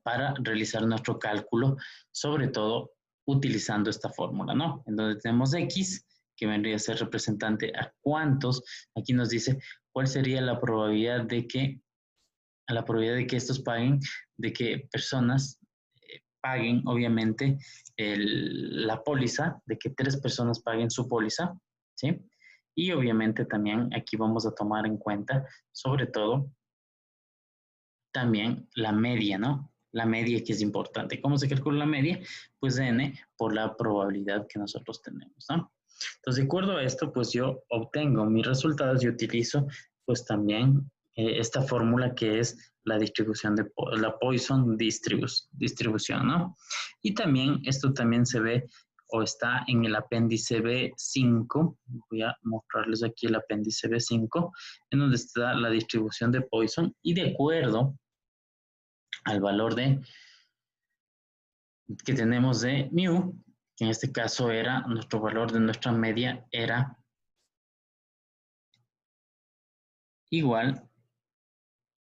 para realizar nuestro cálculo, sobre todo utilizando esta fórmula, ¿no? En donde tenemos X, que vendría a ser representante a cuántos, aquí nos dice cuál sería la probabilidad de que estos paguen, de que personas paguen, obviamente, la póliza, de que 3 personas paguen su póliza, ¿sí? Y obviamente también aquí vamos a tomar en cuenta, sobre todo, también la media, ¿no? La media que es importante. ¿Cómo se calcula la media? Pues n por la probabilidad que nosotros tenemos, ¿no? Entonces, de acuerdo a esto, pues yo obtengo mis resultados y utilizo pues también esta fórmula que es la distribución de la Poisson distribución, ¿no? Y también esto también se ve o está en el apéndice B5. Voy a mostrarles aquí el apéndice B5, en donde está la distribución de Poisson y de acuerdo al valor que tenemos de mu, que en este caso era nuestro valor de nuestra media era igual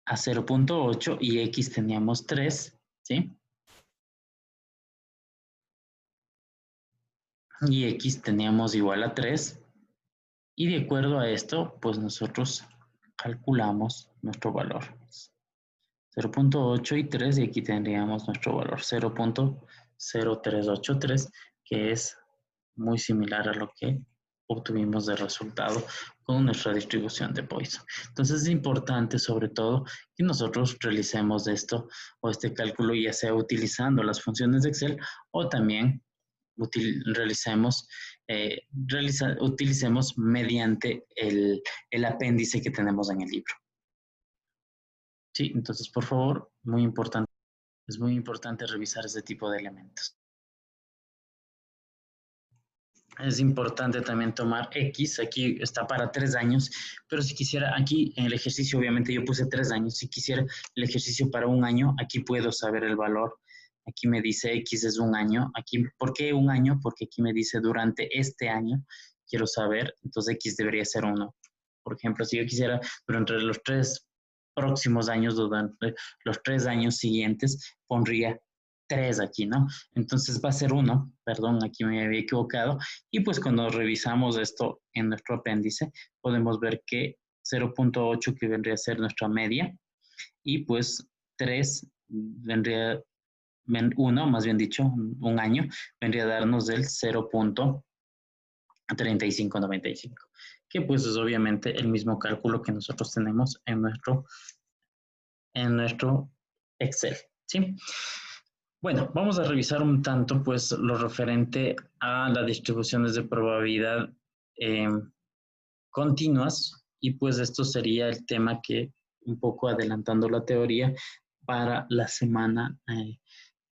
a 0.8 y X teníamos 3, ¿sí? Y X teníamos igual a 3. Y de acuerdo a esto, pues nosotros calculamos nuestro valor. 0.8 y 3 y aquí tendríamos nuestro valor 0.0383, que es muy similar a lo que obtuvimos de resultado con nuestra distribución de Poisson. Entonces es importante sobre todo que nosotros realicemos esto o este cálculo ya sea utilizando las funciones de Excel o también utilicemos mediante el apéndice que tenemos en el libro. Sí, entonces por favor, muy importante, es muy importante revisar ese tipo de elementos. Es importante también tomar X, aquí está para 3 años, pero si quisiera, aquí en el ejercicio obviamente yo puse 3 años, si quisiera el ejercicio para 1 año, aquí puedo saber el valor, aquí me dice X es 1 año, aquí, ¿por qué 1 año? Porque aquí me dice durante este año, quiero saber, entonces X debería ser 1. Por ejemplo, si yo quisiera durante los 3 próximos años, durante los 3 años siguientes, pondría 3 aquí, ¿no? Entonces va a ser 1, perdón, aquí me había equivocado, y pues cuando revisamos esto en nuestro apéndice, podemos ver que 0.8 que vendría a ser nuestra media, y pues 3 vendría, 1, más bien dicho, 1 año, vendría a darnos el 0.3595, que pues es obviamente el mismo cálculo que nosotros tenemos en nuestro Excel, ¿sí? Bueno, vamos a revisar un tanto, pues, lo referente a las distribuciones de probabilidad eh, continuas, y pues esto sería el tema que, un poco adelantando la teoría, para la semana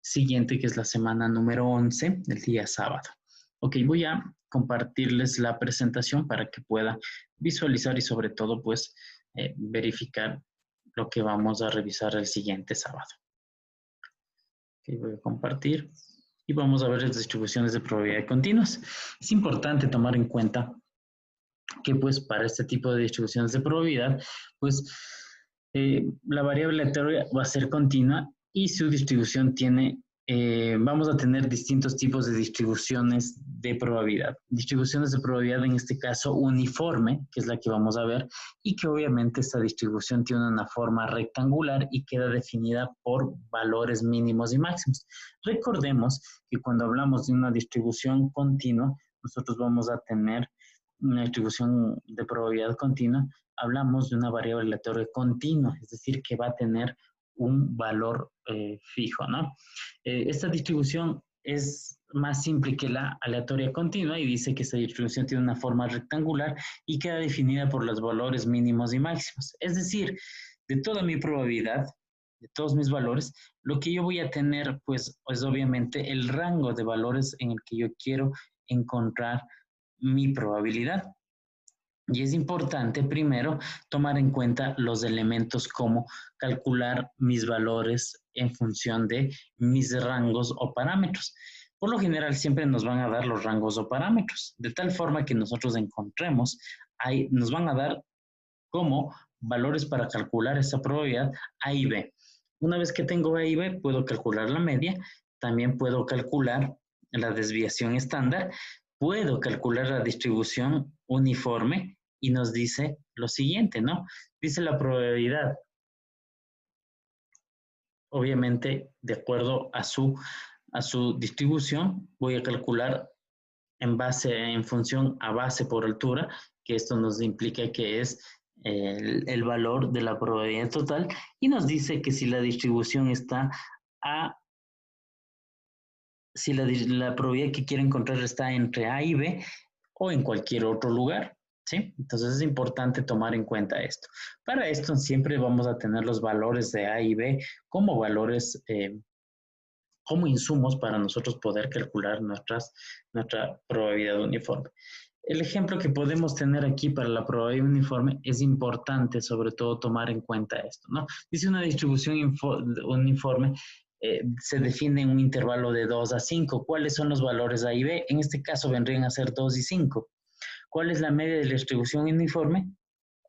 siguiente, que es la semana número 11, el día sábado. Ok, voy a compartirles la presentación para que puedan visualizar y sobre todo, pues, verificar lo que vamos a revisar el siguiente sábado. Ok, voy a compartir y vamos a ver las distribuciones de probabilidad continuas. Es importante tomar en cuenta que pues para este tipo de distribuciones de probabilidad, pues la variable aleatoria va a ser continua y su distribución tiene, vamos a tener distintos tipos de distribuciones de probabilidad. Distribuciones de probabilidad en este caso uniforme, que es la que vamos a ver, y que obviamente esta distribución tiene una forma rectangular y queda definida por valores mínimos y máximos. Recordemos que cuando hablamos de una distribución continua, nosotros vamos a tener una distribución de probabilidad continua, hablamos de una variable aleatoria continua, es decir, que va a tener un valor fijo, ¿no? Esta distribución es más simple que la aleatoria continua y dice que esta distribución tiene una forma rectangular y queda definida por los valores mínimos y máximos. Es decir, de toda mi probabilidad, de todos mis valores, lo que yo voy a tener, pues, es obviamente el rango de valores en el que yo quiero encontrar mi probabilidad. Y es importante primero tomar en cuenta los elementos como calcular mis valores en función de mis rangos o parámetros. Por lo general siempre nos van a dar los rangos o parámetros, de tal forma que nosotros encontremos, ahí nos van a dar como valores para calcular esta probabilidad A y B. Una vez que tengo A y B, puedo calcular la media, también puedo calcular la desviación estándar, puedo calcular la distribución uniforme y nos dice lo siguiente, ¿no? Dice la probabilidad, obviamente, de acuerdo a su distribución, voy a calcular en función a base por altura, que esto nos implica que es el valor de la probabilidad total, y nos dice que si la distribución está si la probabilidad que quiero encontrar está entre A y B o en cualquier otro lugar, ¿sí? Entonces es importante tomar en cuenta esto. Para esto siempre vamos a tener los valores de A y B como valores, como insumos para nosotros poder calcular nuestra probabilidad uniforme. El ejemplo que podemos tener aquí para la probabilidad uniforme es importante, sobre todo, tomar en cuenta esto, ¿no? Dice una distribución uniforme se define en un intervalo de 2 a 5. ¿Cuáles son los valores A y B? En este caso vendrían a ser 2 y 5. ¿Cuál es la media de la distribución uniforme?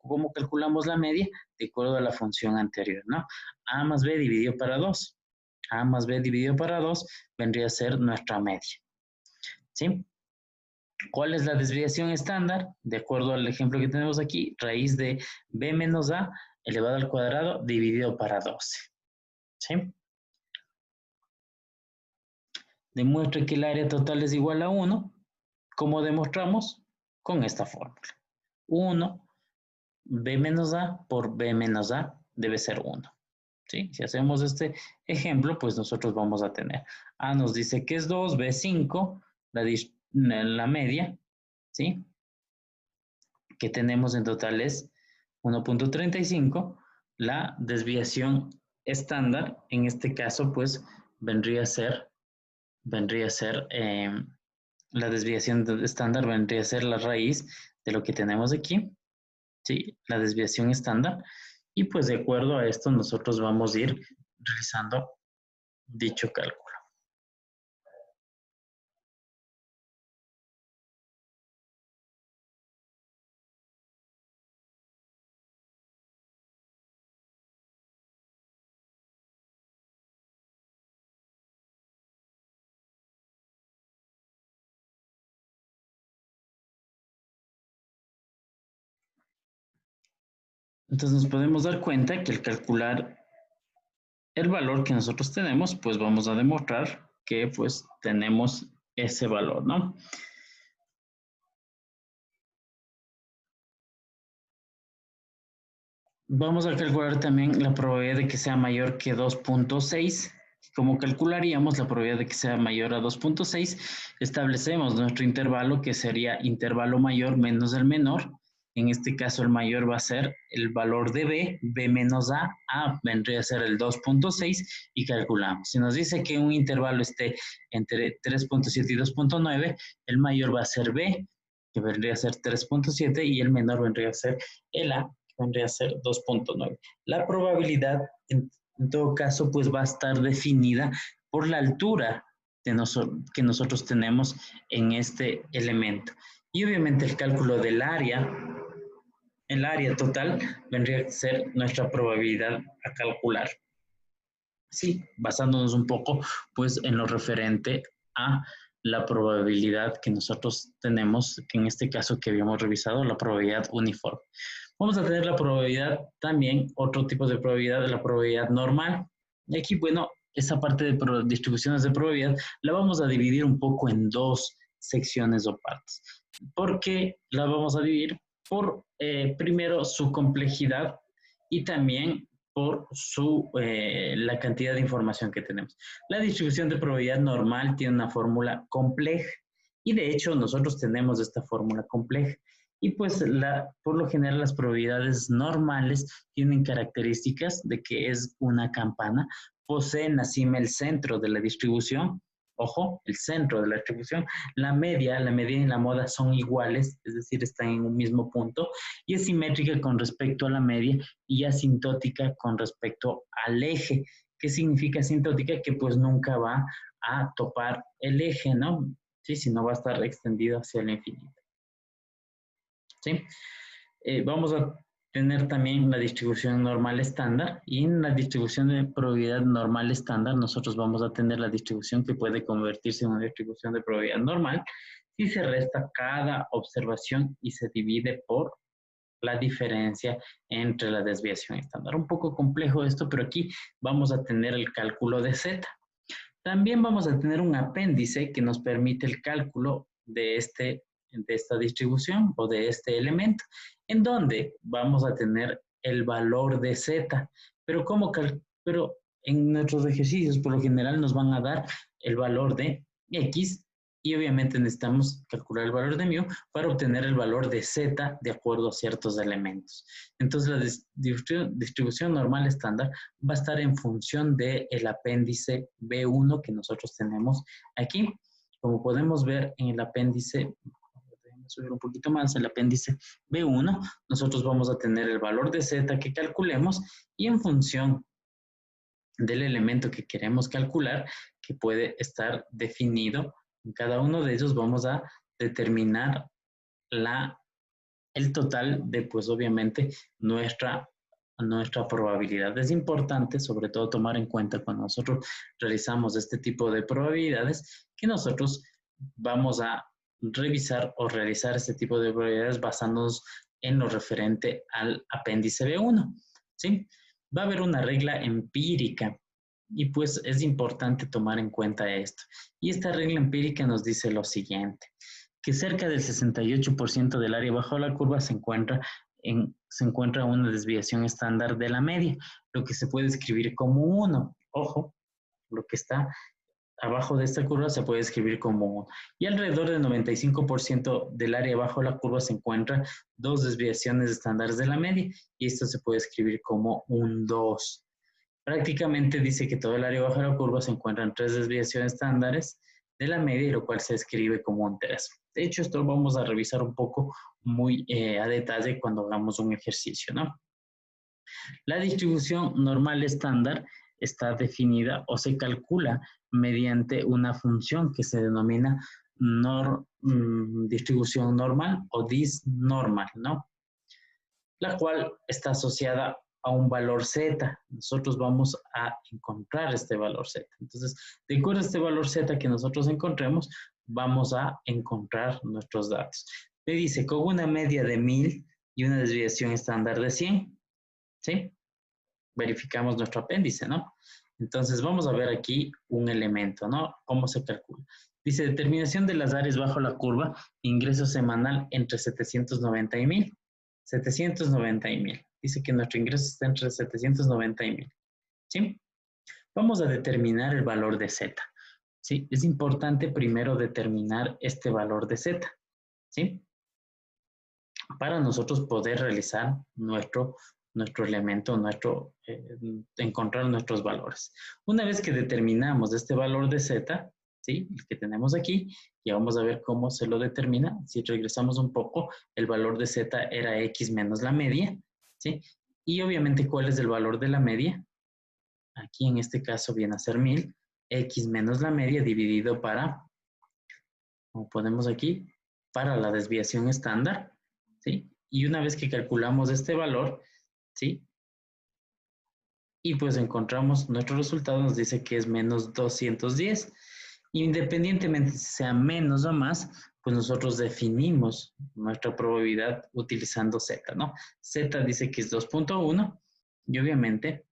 ¿Cómo calculamos la media? De acuerdo a la función anterior, ¿no? A más B dividido para 2. A más B dividido para 2 vendría a ser nuestra media, ¿sí? ¿Cuál es la desviación estándar? De acuerdo al ejemplo que tenemos aquí, raíz de B menos A elevado al cuadrado dividido para 12, ¿sí? Demuestra que el área total es igual a 1. ¿Cómo demostramos? Con esta fórmula. 1, B menos A por B menos A debe ser 1. ¿Sí? Si hacemos este ejemplo, pues nosotros vamos a tener A nos dice que es 2, B 5, la media, ¿sí? Que tenemos en total es 1.35. La desviación estándar, en este caso, pues vendría a ser la desviación estándar vendría a ser la raíz de lo que tenemos aquí, ¿sí? La desviación estándar. Y pues de acuerdo a esto nosotros vamos a ir realizando dicho cálculo. Entonces nos podemos dar cuenta que al calcular el valor que nosotros tenemos, pues vamos a demostrar que pues tenemos ese valor, ¿no? Vamos a calcular también la probabilidad de que sea mayor que 2.6. ¿Cómo calcularíamos la probabilidad de que sea mayor a 2.6? Establecemos nuestro intervalo, que sería intervalo mayor menos el menor. En este caso el mayor va a ser el valor de B menos A vendría a ser el 2.6 y calculamos. Si nos dice que un intervalo esté entre 3.7 y 2.9, el mayor va a ser B, que vendría a ser 3.7, y el menor vendría a ser el A, vendría a ser 2.9. La probabilidad, en todo caso, pues va a estar definida por la altura que nosotros tenemos en este elemento. Y obviamente el cálculo del área, el área total, vendría a ser nuestra probabilidad a calcular. Sí, basándonos un poco, pues, en lo referente a la probabilidad que nosotros tenemos, que en este caso que habíamos revisado, la probabilidad uniforme. Vamos a tener la probabilidad también, otro tipo de probabilidad, la probabilidad normal. Y aquí, bueno, esa parte de distribuciones de probabilidad la vamos a dividir un poco en dos secciones o partes. ¿Por qué la vamos a dividir? Por, primero, su complejidad y también por la cantidad de información que tenemos. La distribución de probabilidad normal tiene una fórmula compleja y de hecho nosotros tenemos esta fórmula compleja. Y pues por lo general las probabilidades normales tienen características de que es una campana, poseen así el centro de la distribución, ojo, el centro de la distribución, la media y la moda son iguales, es decir, están en un mismo punto, y es simétrica con respecto a la media y asintótica con respecto al eje. ¿Qué significa asintótica? Que pues nunca va a topar el eje, ¿no? Sí, sino va a estar extendido hacia el infinito. ¿Sí? Vamos a tener también la distribución normal estándar, y en la distribución de probabilidad normal estándar nosotros vamos a tener la distribución que puede convertirse en una distribución de probabilidad normal si se resta cada observación y se divide por la diferencia entre la desviación estándar. Un poco complejo esto, pero aquí vamos a tener el cálculo de Z. También vamos a tener un apéndice que nos permite el cálculo de esta distribución o de este elemento, en donde vamos a tener el valor de Z, pero pero en nuestros ejercicios por lo general nos van a dar el valor de X, y obviamente necesitamos calcular el valor de mu para obtener el valor de Z de acuerdo a ciertos elementos. Entonces la distribución normal estándar va a estar en función del apéndice B1 que nosotros tenemos aquí. Como podemos ver en el apéndice, subir un poquito más, el apéndice B1, nosotros vamos a tener el valor de Z que calculemos, y en función del elemento que queremos calcular, que puede estar definido en cada uno de ellos, vamos a determinar la el total de, pues obviamente, nuestra probabilidad. Es importante, sobre todo, tomar en cuenta cuando nosotros realizamos este tipo de probabilidades, que nosotros vamos a revisar o realizar este tipo de probabilidades basándonos en lo referente al apéndice B1, ¿sí? Va a haber una regla empírica y pues es importante tomar en cuenta esto. Y esta regla empírica nos dice lo siguiente, que cerca del 68% del área bajo la curva se encuentra una desviación estándar de la media, lo que se puede escribir como 1. Ojo, lo que está abajo de esta curva se puede escribir como 1. Y alrededor del 95% del área bajo la curva se encuentran 2 desviaciones estándares de la media, y esto se puede escribir como un 2. Prácticamente dice que todo el área bajo la curva se encuentran 3 desviaciones estándares de la media, lo cual se escribe como un 3. De hecho, esto lo vamos a revisar un poco muy a detalle cuando hagamos un ejercicio, ¿no? La distribución normal estándar está definida o se calcula mediante una función que se denomina distribución normal o disnormal, ¿no? La cual está asociada a un valor z. Nosotros vamos a encontrar este valor z. Entonces, de acuerdo a este valor z que nosotros encontremos, vamos a encontrar nuestros datos. Me dice, con una media de 1000 y una desviación estándar de 100, ¿sí? Verificamos nuestro apéndice, ¿no? Entonces, vamos a ver aquí un elemento, ¿no? ¿Cómo se calcula? Dice, determinación de las áreas bajo la curva, ingreso semanal entre 790 y 1000. 790 y 1000. Dice que nuestro ingreso está entre 790 y 1000. ¿Sí? Vamos a determinar el valor de Z. ¿Sí? Es importante primero determinar este valor de Z. ¿Sí? Para nosotros poder realizar nuestro elemento, encontrar nuestros valores. Una vez que determinamos este valor de Z, ¿sí? El que tenemos aquí, ya vamos a ver cómo se lo determina. Si regresamos un poco, el valor de Z era X menos la media, ¿sí? Y obviamente, ¿cuál es el valor de la media? Aquí en este caso viene a ser 1000, X menos la media dividido para, como ponemos aquí, para la desviación estándar, ¿sí? Y una vez que calculamos este valor, ¿sí? Y pues encontramos nuestro resultado, nos dice que es menos 210. Independientemente si sea menos o más, pues nosotros definimos nuestra probabilidad utilizando Z, ¿no? Z dice que es 2.1 y obviamente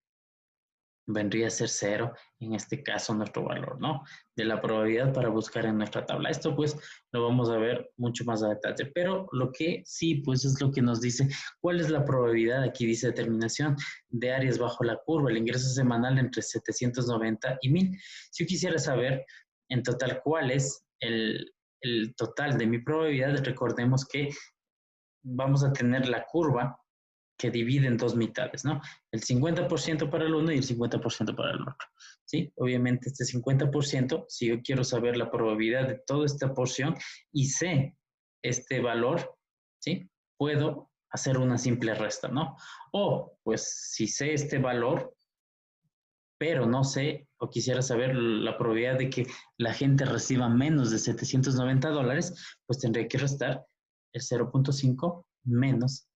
vendría a ser 0, en este caso nuestro valor, ¿no? De la probabilidad para buscar en nuestra tabla. Esto pues lo vamos a ver mucho más a detalle, pero lo que sí pues es lo que nos dice cuál es la probabilidad, aquí dice determinación de áreas bajo la curva, el ingreso semanal entre 790 y 1000. Si yo quisiera saber en total cuál es el total de mi probabilidad, recordemos que vamos a tener la curva que divide en dos mitades, ¿no? El 50% para el uno y el 50% para el otro, ¿sí? Obviamente este 50%, si yo quiero saber la probabilidad de toda esta porción y sé este valor, ¿sí? Puedo hacer una simple resta, ¿no? O, pues, si sé este valor, pero no sé o quisiera saber la probabilidad de que la gente reciba menos de $790, pues tendría que restar el 0.5 menos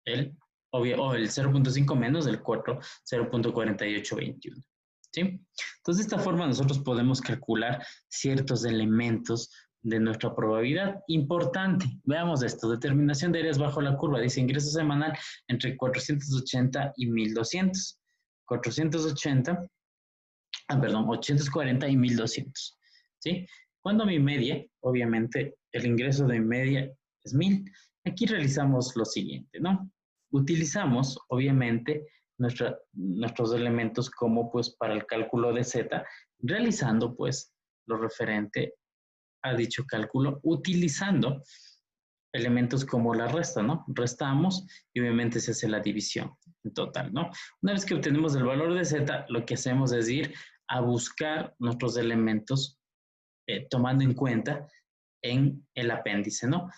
el, o el 0.5 menos el 0.4821. ¿Sí? Entonces, de esta forma nosotros podemos calcular ciertos elementos de nuestra probabilidad. Importante, veamos esto, determinación de áreas bajo la curva, dice ingreso semanal entre 480 y 1200. 480, perdón, 840 y 1200. ¿Sí? Cuando mi media, obviamente, el ingreso de media es 1000. Aquí realizamos lo siguiente, ¿no? Utilizamos, obviamente, nuestros elementos como, pues, para el cálculo de Z, realizando, pues, lo referente a dicho cálculo, utilizando elementos como la resta, ¿no? Restamos y obviamente se hace la división en total, ¿no? Una vez que obtenemos el valor de Z, lo que hacemos es ir a buscar nuestros elementos tomando en cuenta en el apéndice, ¿no?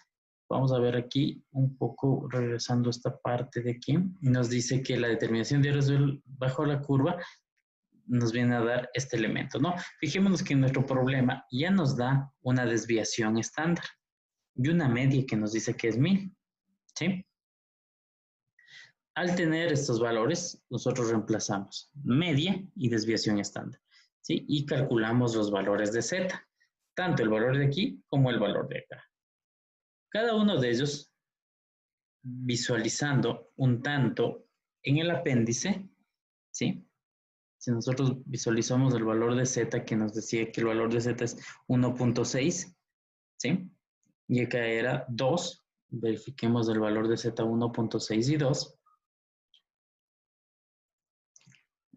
Vamos a ver aquí un poco, regresando a esta parte de aquí, nos dice que la determinación de áreas bajo la curva nos viene a dar este elemento, ¿no? Fijémonos que nuestro problema ya nos da una desviación estándar y una media que nos dice que es 1000. ¿Sí? Al tener estos valores, nosotros reemplazamos media y desviación estándar, ¿sí? Y calculamos los valores de z, tanto el valor de aquí como el valor de acá. Cada uno de ellos visualizando un tanto en el apéndice, ¿sí? Si nosotros visualizamos el valor de z, que nos decía que el valor de z es 1.6, ¿sí? Y acá era 2, verifiquemos el valor de z 1.6 y 2.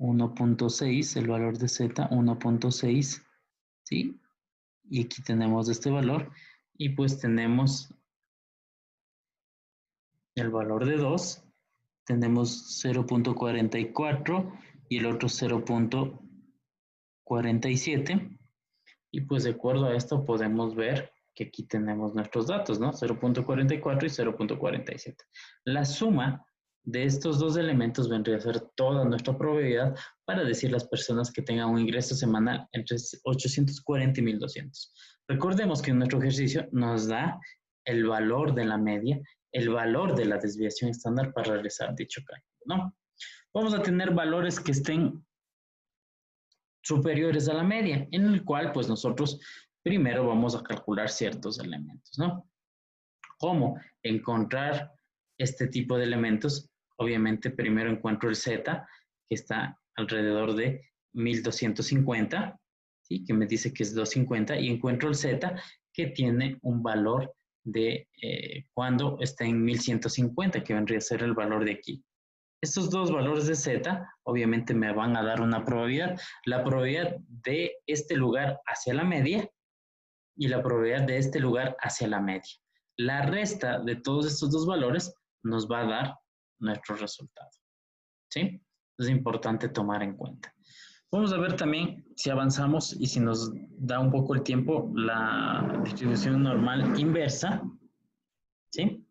1.6, el valor de z, 1.6, ¿sí? Y aquí tenemos este valor, y pues tenemos el valor de 2, tenemos 0.44 y el otro 0.47, y pues de acuerdo a esto podemos ver que aquí tenemos nuestros datos, ¿no? 0.44 y 0.47. La suma de estos dos elementos vendría a ser toda nuestra probabilidad para decir las personas que tengan un ingreso semanal entre 840 y 1200. Recordemos que nuestro ejercicio nos da el valor de la media, el valor de la desviación estándar para realizar dicho cálculo, ¿no? Vamos a tener valores que estén superiores a la media, en el cual pues nosotros primero vamos a calcular ciertos elementos, ¿no? ¿Cómo encontrar este tipo de elementos? Obviamente primero encuentro el Z, que está alrededor de 1250, ¿sí? Que me dice que es 250, y encuentro el Z, que tiene un valor de cuando está en 1150, que vendría a ser el valor de aquí. Estos dos valores de Z obviamente me van a dar una probabilidad. La probabilidad de este lugar hacia la media y la probabilidad de este lugar hacia la media. La resta de todos estos dos valores nos va a dar nuestro resultado. ¿Sí? Es importante tomar en cuenta. Vamos a ver también si avanzamos y si nos da un poco el tiempo la distribución normal inversa. ¿Sí?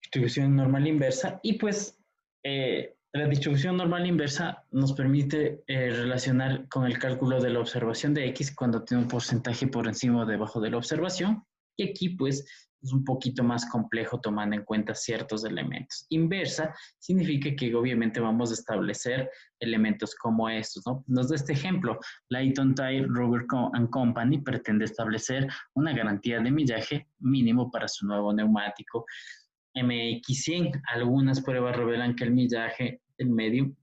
Distribución normal inversa, y pues la distribución normal inversa nos permite relacionar con el cálculo de la observación de X cuando tiene un porcentaje por encima o debajo de la observación, y aquí pues es un poquito más complejo tomando en cuenta ciertos elementos. Inversa significa que obviamente vamos a establecer elementos como estos, ¿no? Nos da este ejemplo: Layton Tire Rubber and Company pretende establecer una garantía de millaje mínimo para su nuevo neumático MX100. Algunas pruebas revelan que el millaje del medio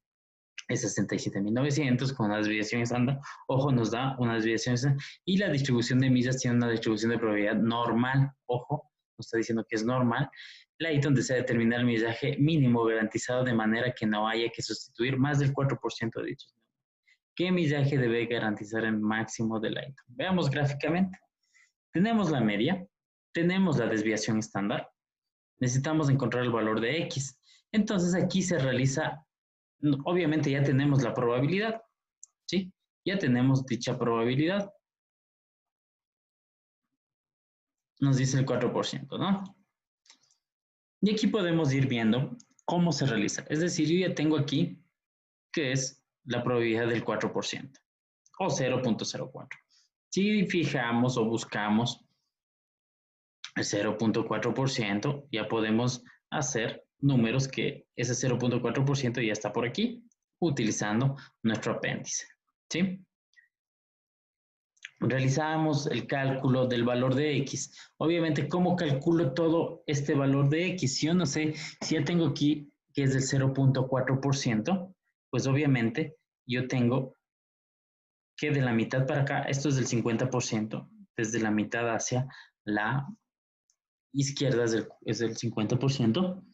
es 67.900 con una desviación estándar. Ojo, nos da una desviación estándar. Y la distribución de millas tiene una distribución de probabilidad normal. Ojo, nos está diciendo que es normal. Layton desea determinar el millaje mínimo garantizado de manera que no haya que sustituir más del 4% de dichos. ¿Qué millaje debe garantizar el máximo de Layton? Veamos gráficamente. Tenemos la media, tenemos la desviación estándar, necesitamos encontrar el valor de X. Entonces aquí se realiza, obviamente ya tenemos la probabilidad, ¿sí? Ya tenemos dicha probabilidad. Nos dice el 4%, ¿no? Y aquí podemos ir viendo cómo se realiza. Es decir, yo ya tengo aquí que es la probabilidad del 4% o 0.04. Si fijamos o buscamos el 0.4%, ya podemos hacer números que ese 0.4% ya está por aquí, utilizando nuestro apéndice, ¿sí? Realizamos el cálculo del valor de X. Obviamente, ¿cómo calculo todo este valor de X? Si yo no sé, si ya tengo aquí que es del 0.4%, pues obviamente yo tengo que de la mitad para acá, esto es del 50%, desde la mitad hacia la izquierda es del 50%.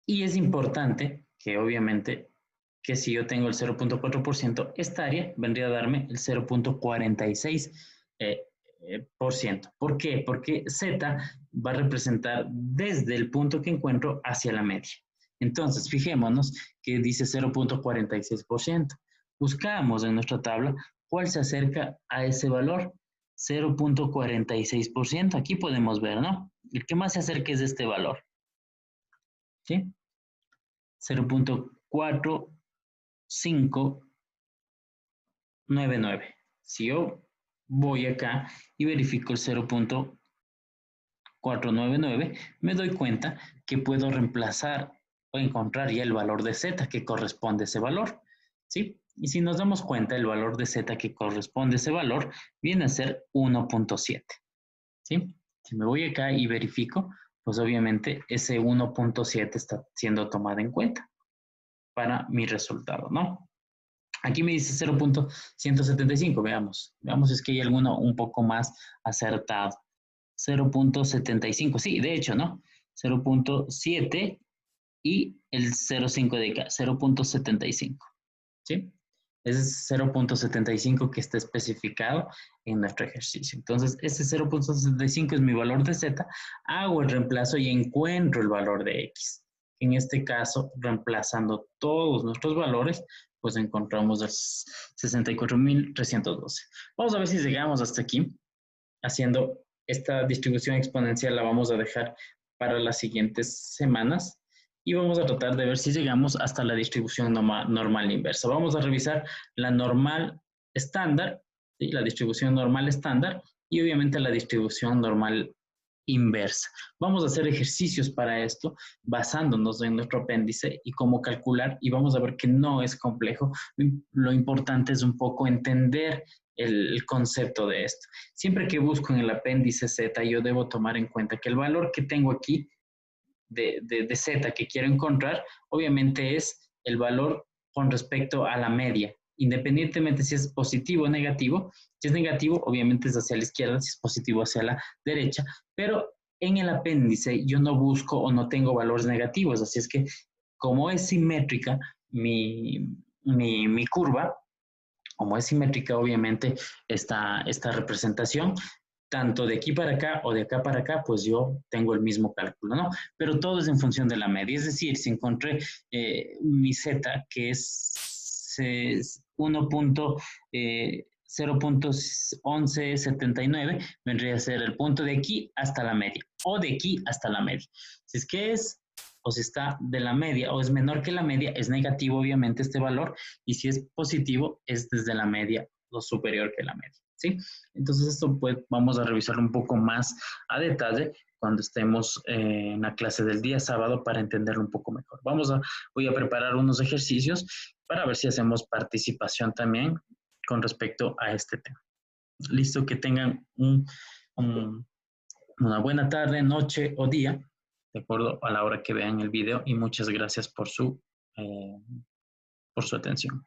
Y es importante que obviamente que si yo tengo el 0.4%, esta área vendría a darme el 0.46%. ¿Por qué? Porque Z va a representar desde el punto que encuentro hacia la media. Entonces, fijémonos que dice 0.46%. Buscamos en nuestra tabla cuál se acerca a ese valor, 0.46%. Aquí podemos ver, ¿no? El que más se acerca es este valor, ¿sí? 0.4599. Si yo voy acá y verifico el 0.499, me doy cuenta que puedo reemplazar o encontrar ya el valor de z que corresponde a ese valor, ¿sí? Y si nos damos cuenta, el valor de z que corresponde a ese valor viene a ser 1.7, ¿sí? Si me voy acá y verifico, pues obviamente ese 1.7 está siendo tomado en cuenta para mi resultado, ¿no? Aquí me dice 0.175, veamos. Veamos si es que hay alguno un poco más acertado. 0.75, sí, de hecho, ¿no? 0.7 y el 0.5 de acá, 0.75, ¿sí? Ese es 0.75 que está especificado en nuestro ejercicio. Entonces, ese 0.75 es mi valor de z, hago el reemplazo y encuentro el valor de x. En este caso, reemplazando todos nuestros valores, pues encontramos el 64.312. Vamos a ver si llegamos hasta aquí. Haciendo esta distribución exponencial la vamos a dejar para las siguientes semanas y vamos a tratar de ver si llegamos hasta la distribución normal inversa. Vamos a revisar la normal estándar, ¿sí? La distribución normal estándar y obviamente la distribución normal inversa. Vamos a hacer ejercicios para esto basándonos en nuestro apéndice y cómo calcular y vamos a ver que no es complejo. Lo importante es un poco entender el concepto de esto. Siempre que busco en el apéndice Z, yo debo tomar en cuenta que el valor que tengo aquí de Z que quiero encontrar, obviamente es el valor con respecto a la media, independientemente si es positivo o negativo. Si es negativo, obviamente es hacia la izquierda, si es positivo hacia la derecha, pero en el apéndice yo no busco o no tengo valores negativos, así es que como es simétrica mi curva, como es simétrica, obviamente, esta representación, tanto de aquí para acá o de acá para acá, pues yo tengo el mismo cálculo, ¿no? Pero todo es en función de la media. Es decir, si encontré mi z, que es 0.1179, vendría a ser el punto de aquí hasta la media, o de aquí hasta la media. Si es que es, o si está de la media, o es menor que la media, es negativo, obviamente, este valor, y si es positivo, es desde la media o superior que la media, ¿sí? Entonces esto pues vamos a revisar un poco más a detalle cuando estemos en la clase del día sábado para entenderlo un poco mejor. Voy a preparar unos ejercicios para ver si hacemos participación también con respecto a este tema. Listo, que tengan una buena tarde, noche o día, de acuerdo a la hora que vean el video, y muchas gracias por su atención.